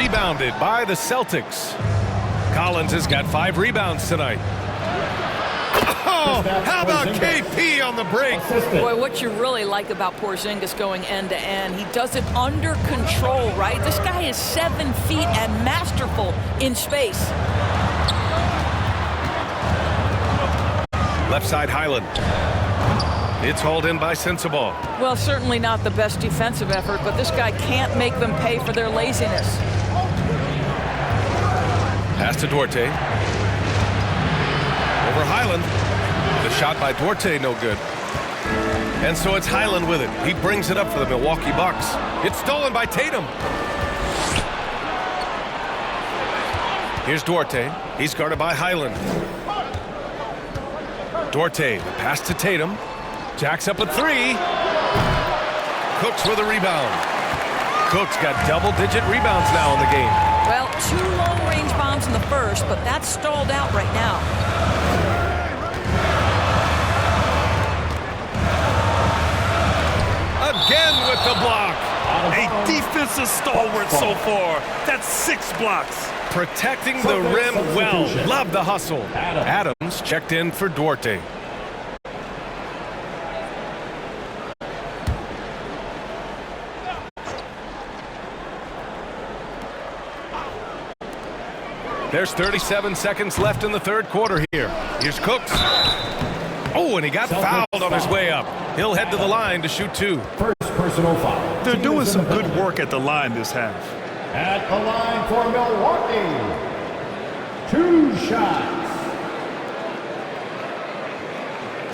Rebounded by the Celtics. Collins has got 5 rebounds tonight. Oh, how about KP on the break? Boy, what you really like about Porzingis going end-to-end, he does it under control, right? This guy is 7 feet and masterful in space. Left side, Highland. It's hauled in by Sensabaugh. Well, certainly not the best defensive effort, but this guy can't make them pay for their laziness. Pass to Duarte. Over Highland. The shot by Duarte, no good. And so it's Highland with it. He brings it up for the Milwaukee Bucks. It's stolen by Tatum. Here's Duarte. He's guarded by Highland. Duarte, the pass to Tatum. Jacks up a three. Cooks with a rebound. Cook's got double-digit rebounds now in the game. Well, 2 long-range bombs in the first, but that's stalled out right now. Again with the block. A defensive stalwart so far. That's 6 blocks. Protecting the rim well. Love the hustle. Adams checked in for Duarte. There's 37 seconds left in the third quarter here. Here's Cooks. Oh, and he got fouled on his way up. He'll head to the line to shoot 2. First personal foul. They're doing some good work at the line this half. At the line for Milwaukee. 2 shots.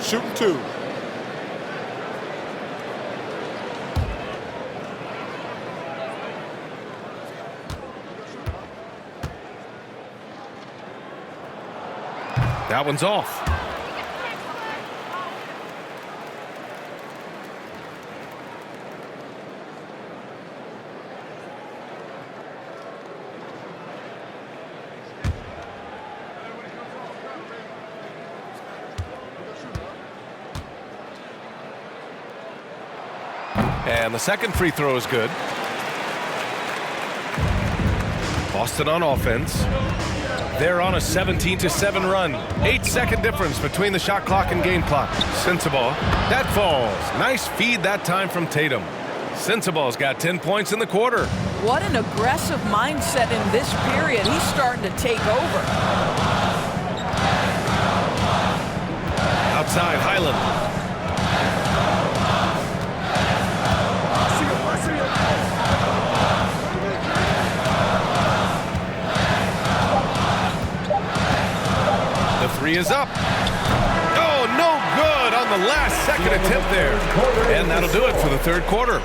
Shooting 2. That one's off. And the second free throw is good. Boston on offense. They're on a 17-7 run. 8-second difference between the shot clock and game clock. Sensabaugh. That falls. Nice feed that time from Tatum. Sensabaugh's got 10 points in the quarter. What an aggressive mindset in this period. He's starting to take over. Outside, Highland. The three is up. Oh, no good on the last second attempt there. And that'll do it for the third quarter.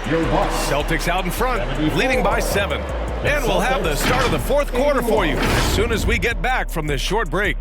Celtics out in front, leading by 7. And we'll have the start of the fourth quarter for you as soon as we get back from this short break.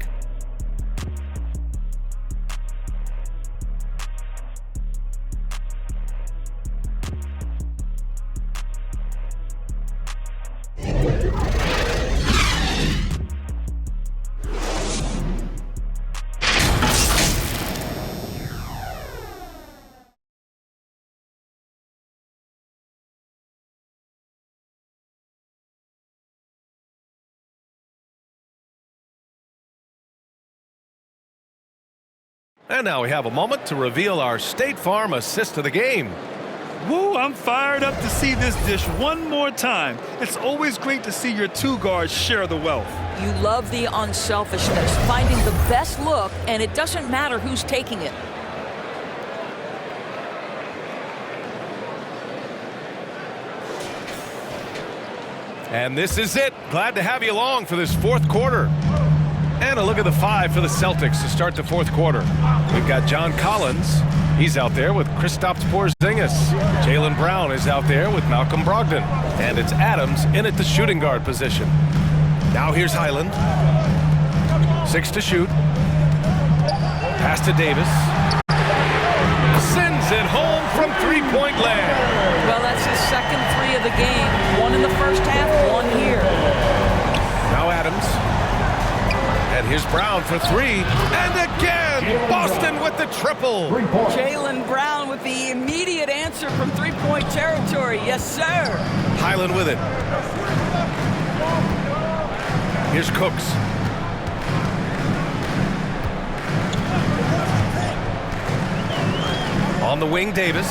And now we have a moment to reveal our State Farm assist of the game. Woo, I'm fired up to see this dish one more time. It's always great to see your two guards share the wealth. You love the unselfishness, finding the best look, and it doesn't matter who's taking it. And this is it. Glad to have you along for this fourth quarter. And a look at the five for the Celtics to start the fourth quarter. We've got John Collins. He's out there with Kristaps Porzingis. Jaylen Brown is out there with Malcolm Brogdon. And it's Adams in at the shooting guard position. Now here's Highland. 6 to shoot. Pass to Davis. Sends it home from three-point land. Well, that's his second three of the game. One in the first half, one here. Now Adams. And here's Brown for three. And again, Boston with the triple. Jaylen Brown with the immediate answer from three-point territory. Yes, sir. Highland with it. Here's Cooks. On the wing, Davis.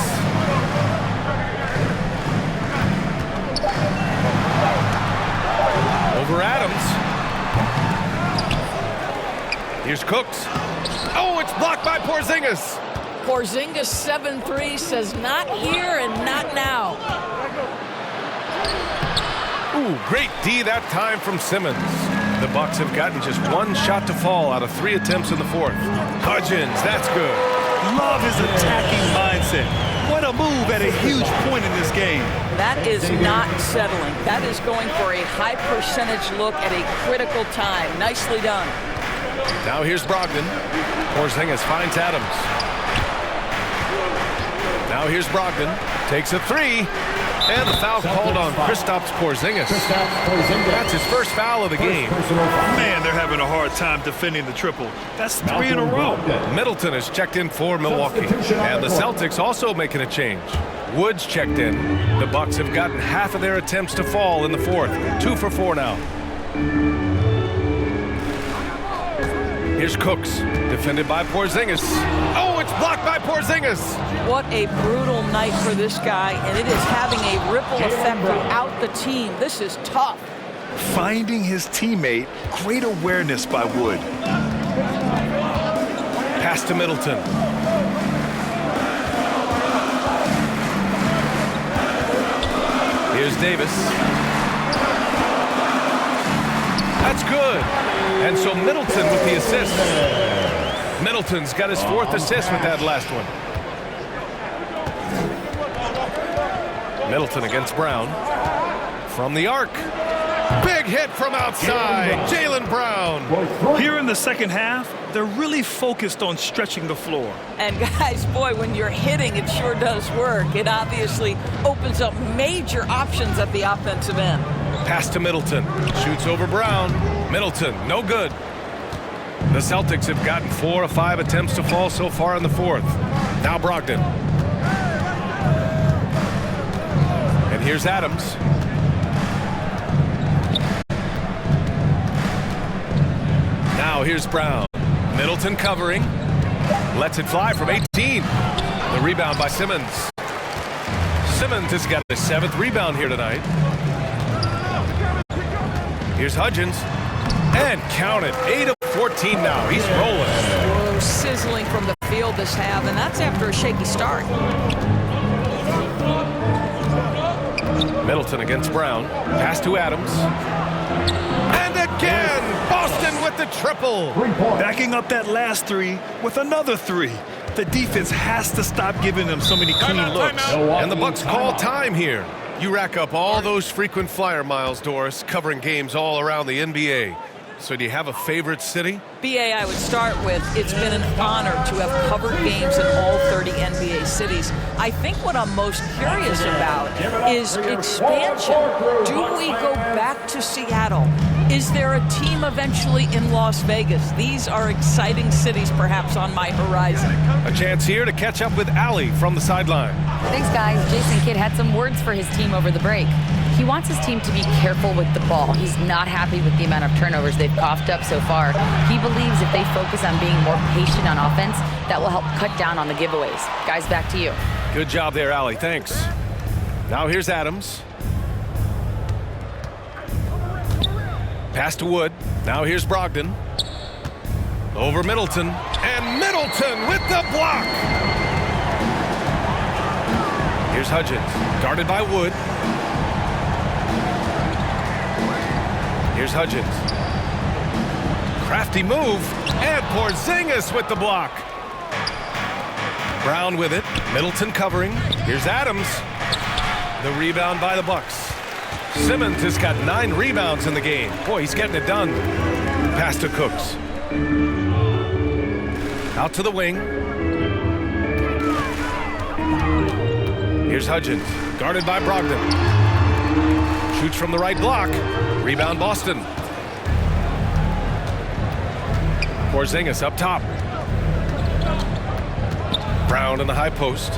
Over Adams. Here's Cooks. Oh, it's blocked by Porzingis. Porzingis 7-3 says not here and not now. Ooh, great D that time from Simmons. The Bucks have gotten just one shot to fall out of 3 attempts in the fourth. Hudgens, that's good. Love his attacking mindset. What a move at a huge point in this game. That is not settling. That is going for a high percentage look at a critical time. Nicely done. Now here's Brogdon. Porzingis finds Adams. Now here's Brogdon. Takes a three. And the foul called on Kristaps Porzingis. That's his first foul of the game. Man, they're having a hard time defending the triple. That's 3 in a row. Middleton has checked in for Milwaukee. And the Celtics also making a change. Woods checked in. The Bucks have gotten half of their attempts to fall in the fourth. 2 for 4 now. Here's Cooks, defended by Porzingis. Oh, it's blocked by Porzingis. What a brutal night for this guy, and it is having a ripple effect throughout the team. This is tough. Finding his teammate, great awareness by Wood. Pass to Middleton. Here's Davis. That's good. And so Middleton with the assist. Middleton's got his 4th assist with that last one. Middleton against Brown. From the arc. Big hit from outside. Jaylen Brown. Here in the second half, they're really focused on stretching the floor. And guys, boy, when you're hitting, it sure does work. It obviously opens up major options at the offensive end. Pass to Middleton. Shoots over Brown. Middleton, no good. The Celtics have gotten 4 of 5 attempts to fall so far in the fourth. Now Brogdon. And here's Adams. Now here's Brown. Middleton covering. Lets it fly from 18. The rebound by Simmons. Simmons has got his 7th rebound here tonight. Here's Hudgens. And count it. 8 of 14 now. He's rolling. Whoa, sizzling from the field this half, and that's after a shaky start. Middleton against Brown. Pass to Adams. And again, Boston with the triple. Backing up that last three with another three. The defense has to stop giving them so many clean looks. And the Bucks call time here. You rack up all those frequent flyer miles, Doris, covering games all around the NBA. So do you have a favorite city? BA, I would start with, it's been an honor to have covered games in all 30 NBA cities. I think what I'm most curious about is expansion. Do we go back to Seattle? Is there a team eventually in Las Vegas? These are exciting cities perhaps on my horizon. A chance here to catch up with Allie from the sideline. Thanks, guys. Jason Kidd had some words for his team over the break. He wants his team to be careful with the ball. He's not happy with the amount of turnovers they've coughed up so far. He believes if they focus on being more patient on offense, that will help cut down on the giveaways. Guys, back to you. Good job there, Allie. Thanks. Now here's Adams. Pass to Wood. Now here's Brogdon. Over Middleton. And Middleton with the block. Here's Hudgens. Guarded by Wood. Here's Hudgens. Crafty move. And Porzingis with the block. Brown with it. Middleton covering. Here's Adams. The rebound by the Bucks. Simmons has got 9 rebounds in the game. Boy, he's getting it done. Pass to Cooks. Out to the wing. Here's Hudgens. Guarded by Brogdon. Shoots from the right block. Rebound Boston. Porzingis up top. Brown in the high post.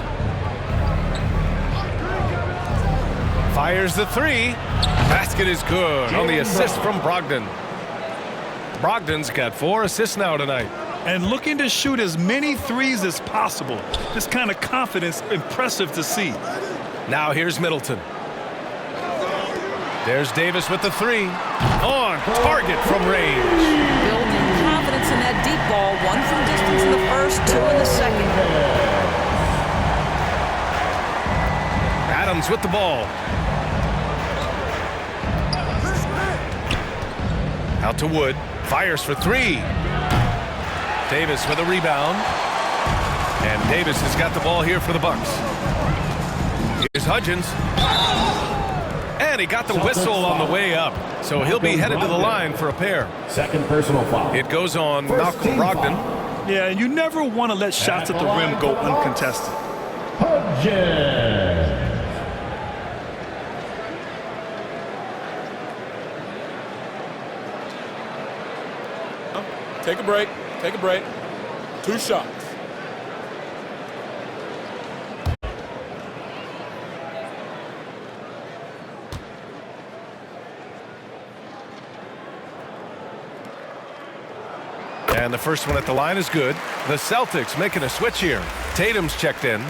Fires the 3. Basket is good on the assist from Brogdon. Brogdon's got 4 assists now tonight. And looking to shoot as many threes as possible. This kind of confidence, impressive to see. Now here's Middleton. There's Davis with the 3. On target from range. Building confidence in that deep ball. 1 from distance in the first, 2 in the second. Adams with the ball. Out to Wood. Fires for 3. Davis with a rebound. And Davis has got the ball here for the Bucks. Here's Hudgens. And he got the whistle on the way up. So he'll be headed to the line for a pair. Second personal foul. It goes on Malcolm Brogdon. Yeah, and you never want to let shots at the rim go uncontested. Hudgens. Take a break. Take a break. 2 shots. And the first one at the line is good. The Celtics making a switch here. Tatum's checked in.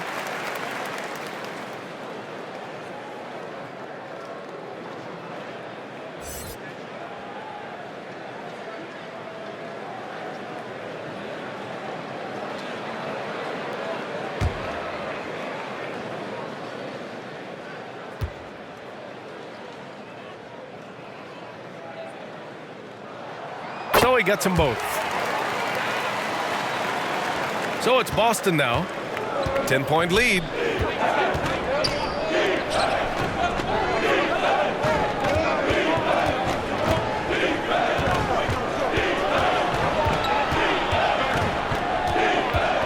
So he gets them both. So it's Boston now. 10-point lead.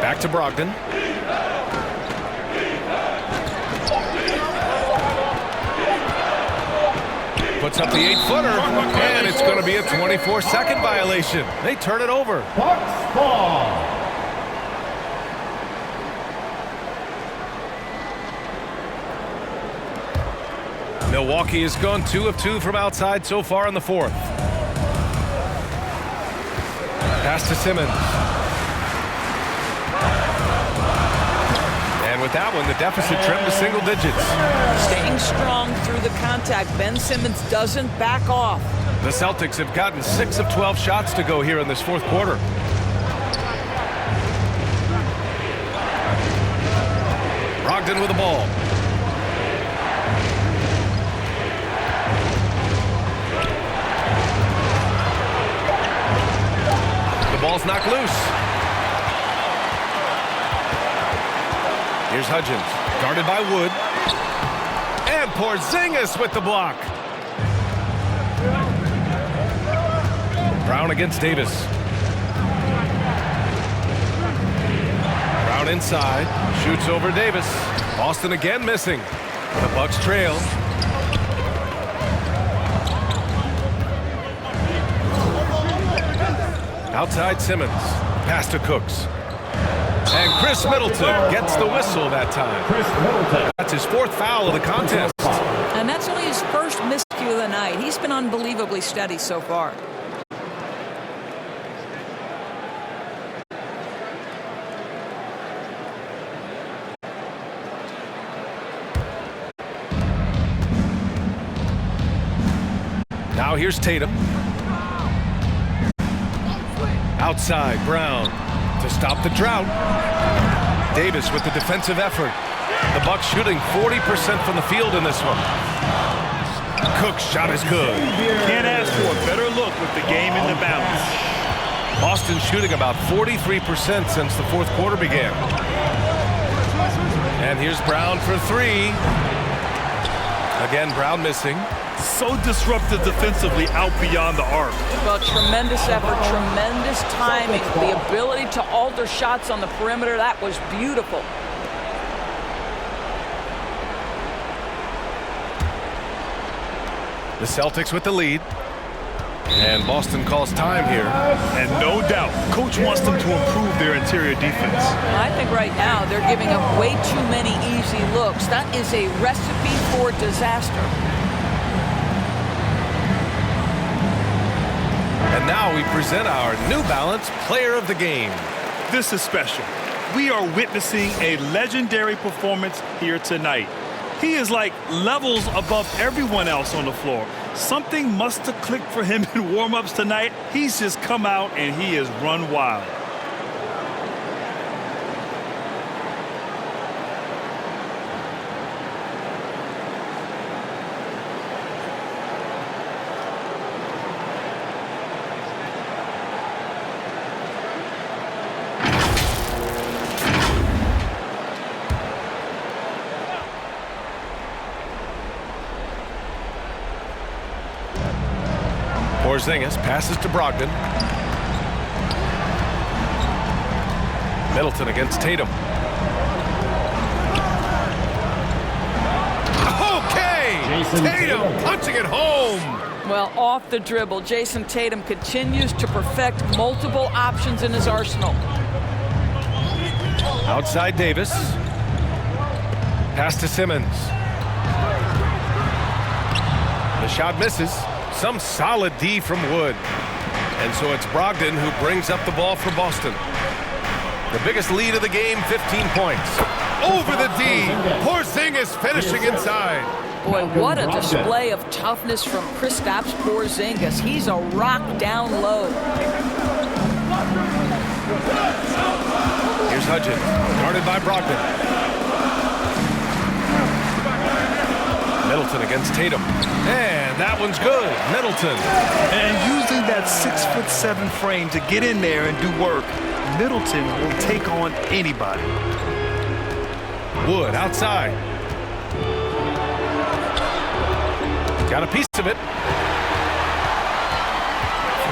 Back to Brogdon. Puts up the 8-footer, and it's going to be a 24-second violation. They turn it over. Bucks ball. Milwaukee has gone 2 of 2 from outside so far in the 4th. Pass to Simmons. And with that one, the deficit trimmed to single digits. Staying strong through the contact. Ben Simmons doesn't back off. The Celtics have gotten 6 of 12 shots to go here in this 4th quarter. Brogdon with the ball. Ball's knocked loose. Here's Hudgens, guarded by Wood. And Porzingis with the block. Brown against Davis. Brown inside, shoots over Davis. Boston again missing. The Bucks trail. Outside Simmons. Pass to Cooks. And Chris Middleton gets the whistle that time. That's his 4th foul of the contest. And that's only his first miscue of the night. He's been unbelievably steady so far. Now here's Tatum. Outside, Brown to stop the drought. Davis with the defensive effort. The Bucks shooting 40% from the field in this one. Cook's shot is good. Can't ask for a better look with the game in the balance. Boston shooting about 43% since the fourth quarter began. And here's Brown for three. Again, Brown missing. So disruptive defensively out beyond the arc. Well, tremendous effort, tremendous timing. The ability to alter shots on the perimeter, that was beautiful. The Celtics with the lead. And Boston calls time here. And no doubt, coach wants them to improve their interior defense. I think right now they're giving up way too many easy looks. That is a recipe for disaster. And now we present our New Balance Player of the Game. This is special. We are witnessing a legendary performance here tonight. He is like levels above everyone else on the floor. Something must have clicked for him in warm-ups tonight. He's just come out and he has run wild. Porzingis passes to Brogdon. Middleton against Tatum. Okay! Tatum punching it home! Well, off the dribble, Jayson Tatum continues to perfect multiple options in his arsenal. Outside Davis. Pass to Simmons. The shot misses. Some solid D from Wood. And so it's Brogdon who brings up the ball for Boston. The biggest lead of the game, 15 points. Over the D. Porzingis finishing inside. Boy, what a display of toughness from Kristaps Porzingis. He's a rock down low. Here's Hudgens, guarded by Brogdon. Middleton against Tatum. And that one's good. Middleton. And using that 6'7" frame to get in there and do work, Middleton will take on anybody. Wood outside. Got a piece of it.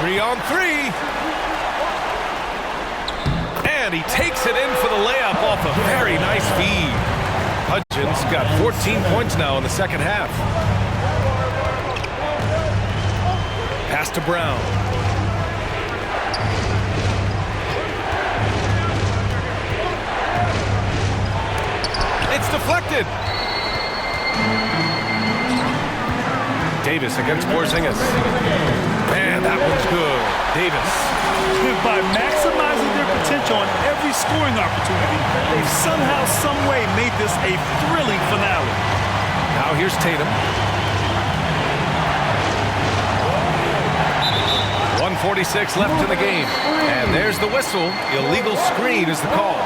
3-on-3. And he takes it in for the layup off a very nice feed. Hudgens got 14 points now in the second half. Pass to Brown. It's deflected. Davis against Porzingis. Man, that one's good. Davis. By maximizing their potential on every scoring opportunity, they've somehow, some way made this a thrilling finale. Now here's Tatum. 1:46 left in the game. And there's the whistle. Illegal screen is the call.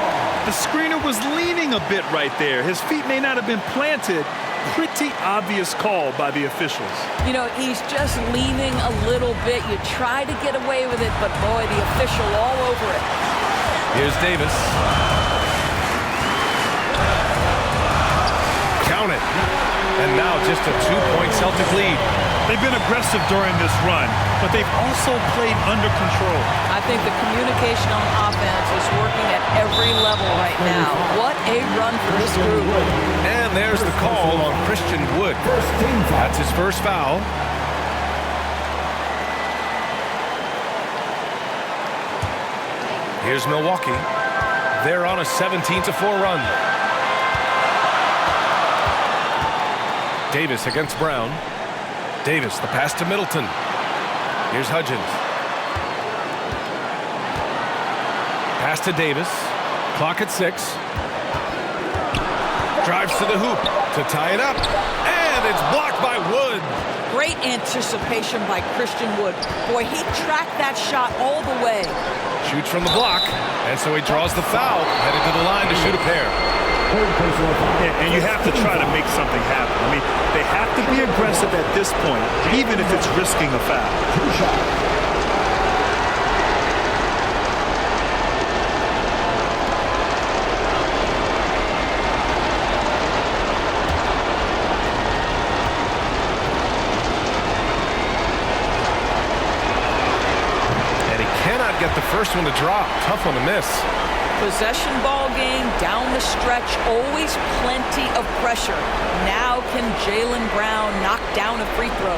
The screener was leaning a bit right there. His feet may not have been planted. Pretty obvious call by the officials. You know, he's just leaning a little bit. You try to get away with it, but boy, the official all over it. Here's Davis. Count it. And now just a 2-point Celtic lead. They've been aggressive during this run, but they've also played under control. I think the communication on offense is working at every level right now. What a run for this group. And there's the call on Christian Wood. That's his first foul. Here's Milwaukee. They're on a 17-4 run. Davis against Brown. Davis, the pass to Middleton. Here's Hudgens. Pass to Davis. Clock at 6. Drives to the hoop to tie it up. And it's blocked by Wood. Great anticipation by Christian Wood. Boy, he tracked that shot all the way. Shoots from the block, and so he draws the foul, headed to the line to shoot a pair. And you have to try to make something happen. I mean, they have to be aggressive at this point, even if it's risking a foul. Two shots. Get the first one to drop. Tough one to miss. Possession ball game, down the stretch, always plenty of pressure. Now can Jaylen Brown knock down a free throw?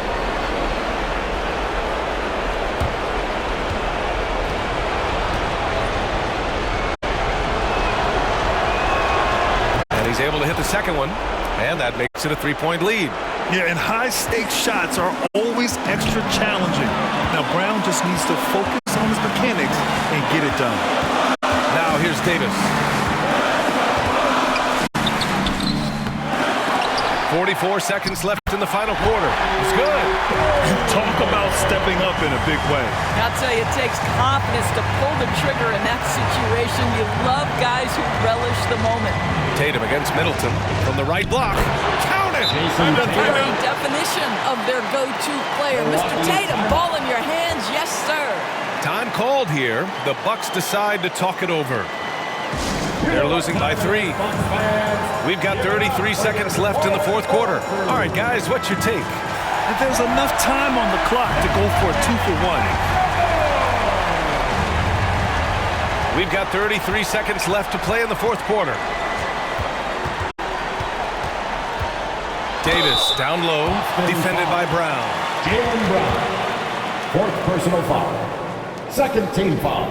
And he's able to hit the second one, and that makes it a three-point lead. Yeah, and high-stakes shots are always extra challenging. Now, Brown just needs to focus on his mechanics and get it done. Now here's Davis. 44 seconds left in the final quarter. It's good. Talk about stepping up in a big way. I'll tell you, it takes confidence to pull the trigger in that situation. You love guys who relish the moment. Tatum against Middleton from the right block. Count it! The very definition of their go-to player. Mr. Tatum, ball in your hands. Yes, sir. Time called here. The Bucks decide to talk it over. They're losing by 3. We've got 33 seconds left in the fourth quarter. All right, guys, what's your take? If there's enough time on the clock to go for a 2-for-1. We've got 33 seconds left to play in the fourth quarter. Davis down low, defended by Brown. Jaylen Brown. Fourth personal foul. Second team foul.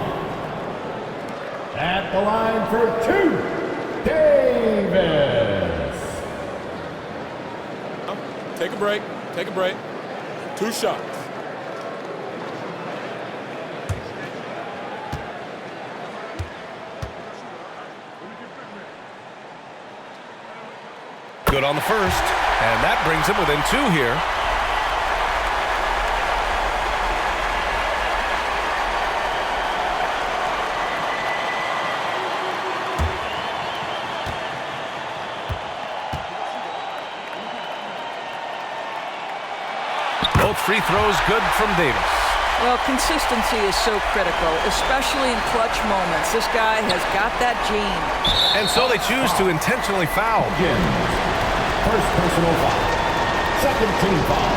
At the line for 2, Davis. Take a break. Take a break. 2 shots. Good on the first, and that brings him within 2 here. Both free throws good from Davis. Well, consistency is so critical, especially in clutch moments. This guy has got that gene. And so they choose to intentionally foul. Again, first personal foul. Second team foul.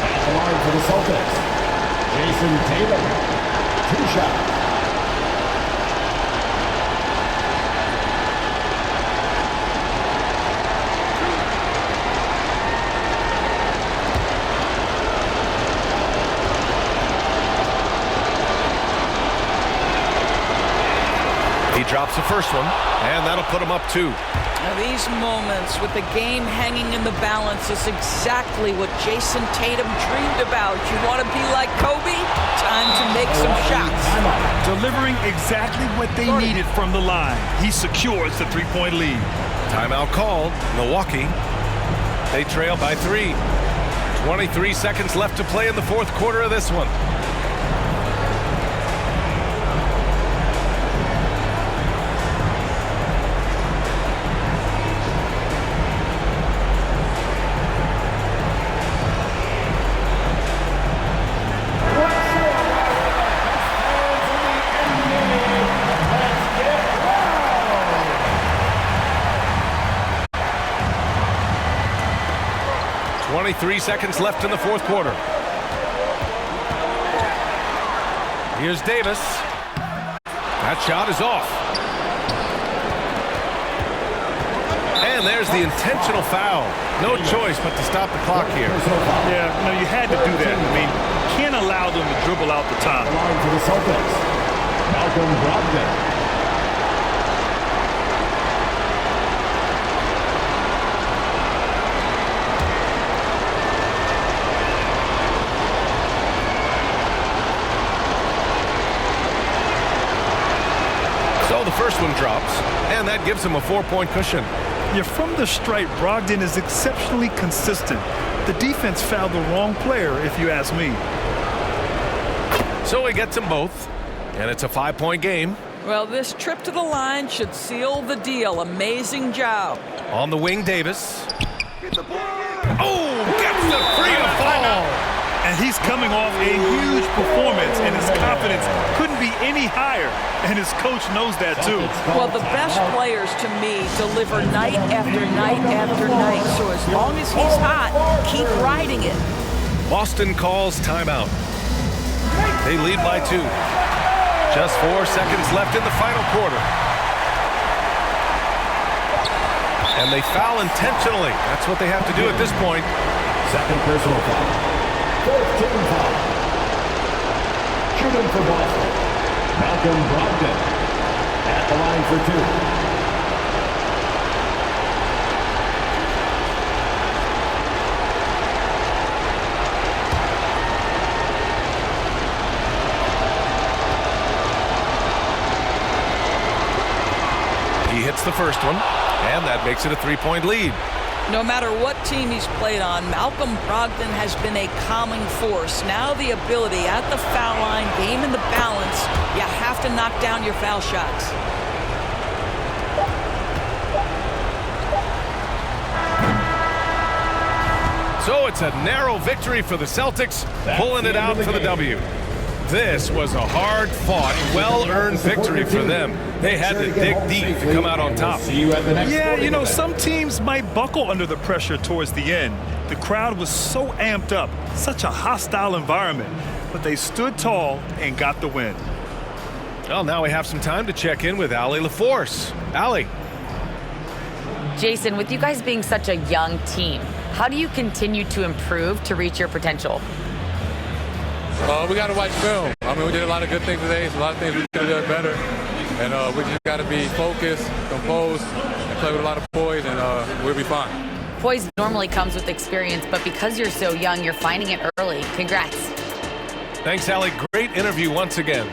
At the line for the Celtics, Jayson Tatum. 2 shots. Drops the first one, and that'll put him up 2. Now these moments with the game hanging in the balance is exactly what Jayson Tatum dreamed about. You want to be like Kobe? Time to make some shots. Delivering exactly what they needed from the line. He secures the 3-point lead. Timeout called. Milwaukee. They trail by 3. 23 seconds left to play in the fourth quarter of this one. Three seconds left in the fourth quarter. Here's Davis. That shot is off. And there's the intentional foul. No choice but to stop the clock here. Yeah, no, you had to do that. I mean, you can't allow them to dribble out the top. Line for the Celtics, Malcolm Brogdon. First one drops, and that gives him a 4-point cushion. Yeah, from the stripe, Brogdon is exceptionally consistent. The defense fouled the wrong player, if you ask me. So he gets them both, and it's a 5-point game. Well, this trip to the line should seal the deal. Amazing job. On the wing, Davis. Oh, gets the free to fall. And he's coming off a huge performance, and his confidence couldn't be any higher. And his coach knows that, too. Well, the best players, to me, deliver night after night after night. So as long as he's hot, keep riding it. Boston calls timeout. They lead by 2. Just 4 seconds left in the final quarter. And they foul intentionally. That's what they have to do at this point. Second personal foul. Fourth team foul. Shooting for Boston, Malcolm Brogdon at the line for 2. He hits the first one, and that makes it a 3-point lead. No matter what team he's played on, Malcolm Brogdon has been a calming force. Now the ability at the foul line, game in the balance, you have to knock down your foul shots. So it's a narrow victory for the Celtics, pulling it out for the W. This was a hard-fought, well-earned victory for them. They had to dig deep to come out on top. Yeah, you know, some teams might buckle under the pressure towards the end. The crowd was so amped up, such a hostile environment, but they stood tall and got the win. Well, now we have some time to check in with Allie LaForce. Allie. Jayson, with you guys being such a young team, how do you continue to improve to reach your potential? We got to watch film. I mean, we did a lot of good things today. So a lot of things we could have done better. And we just got to be focused, composed, and play with a lot of poise, and we'll be fine. Poise normally comes with experience, but because you're so young, you're finding it early. Congrats. Thanks, Allie. Great interview once again.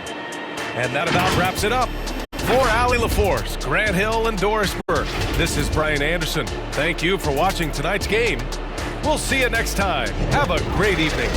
And that about wraps it up. For Allie LaForce, Grant Hill, and Doris Burke, this is Brian Anderson. Thank you for watching tonight's game. We'll see you next time. Have a great evening.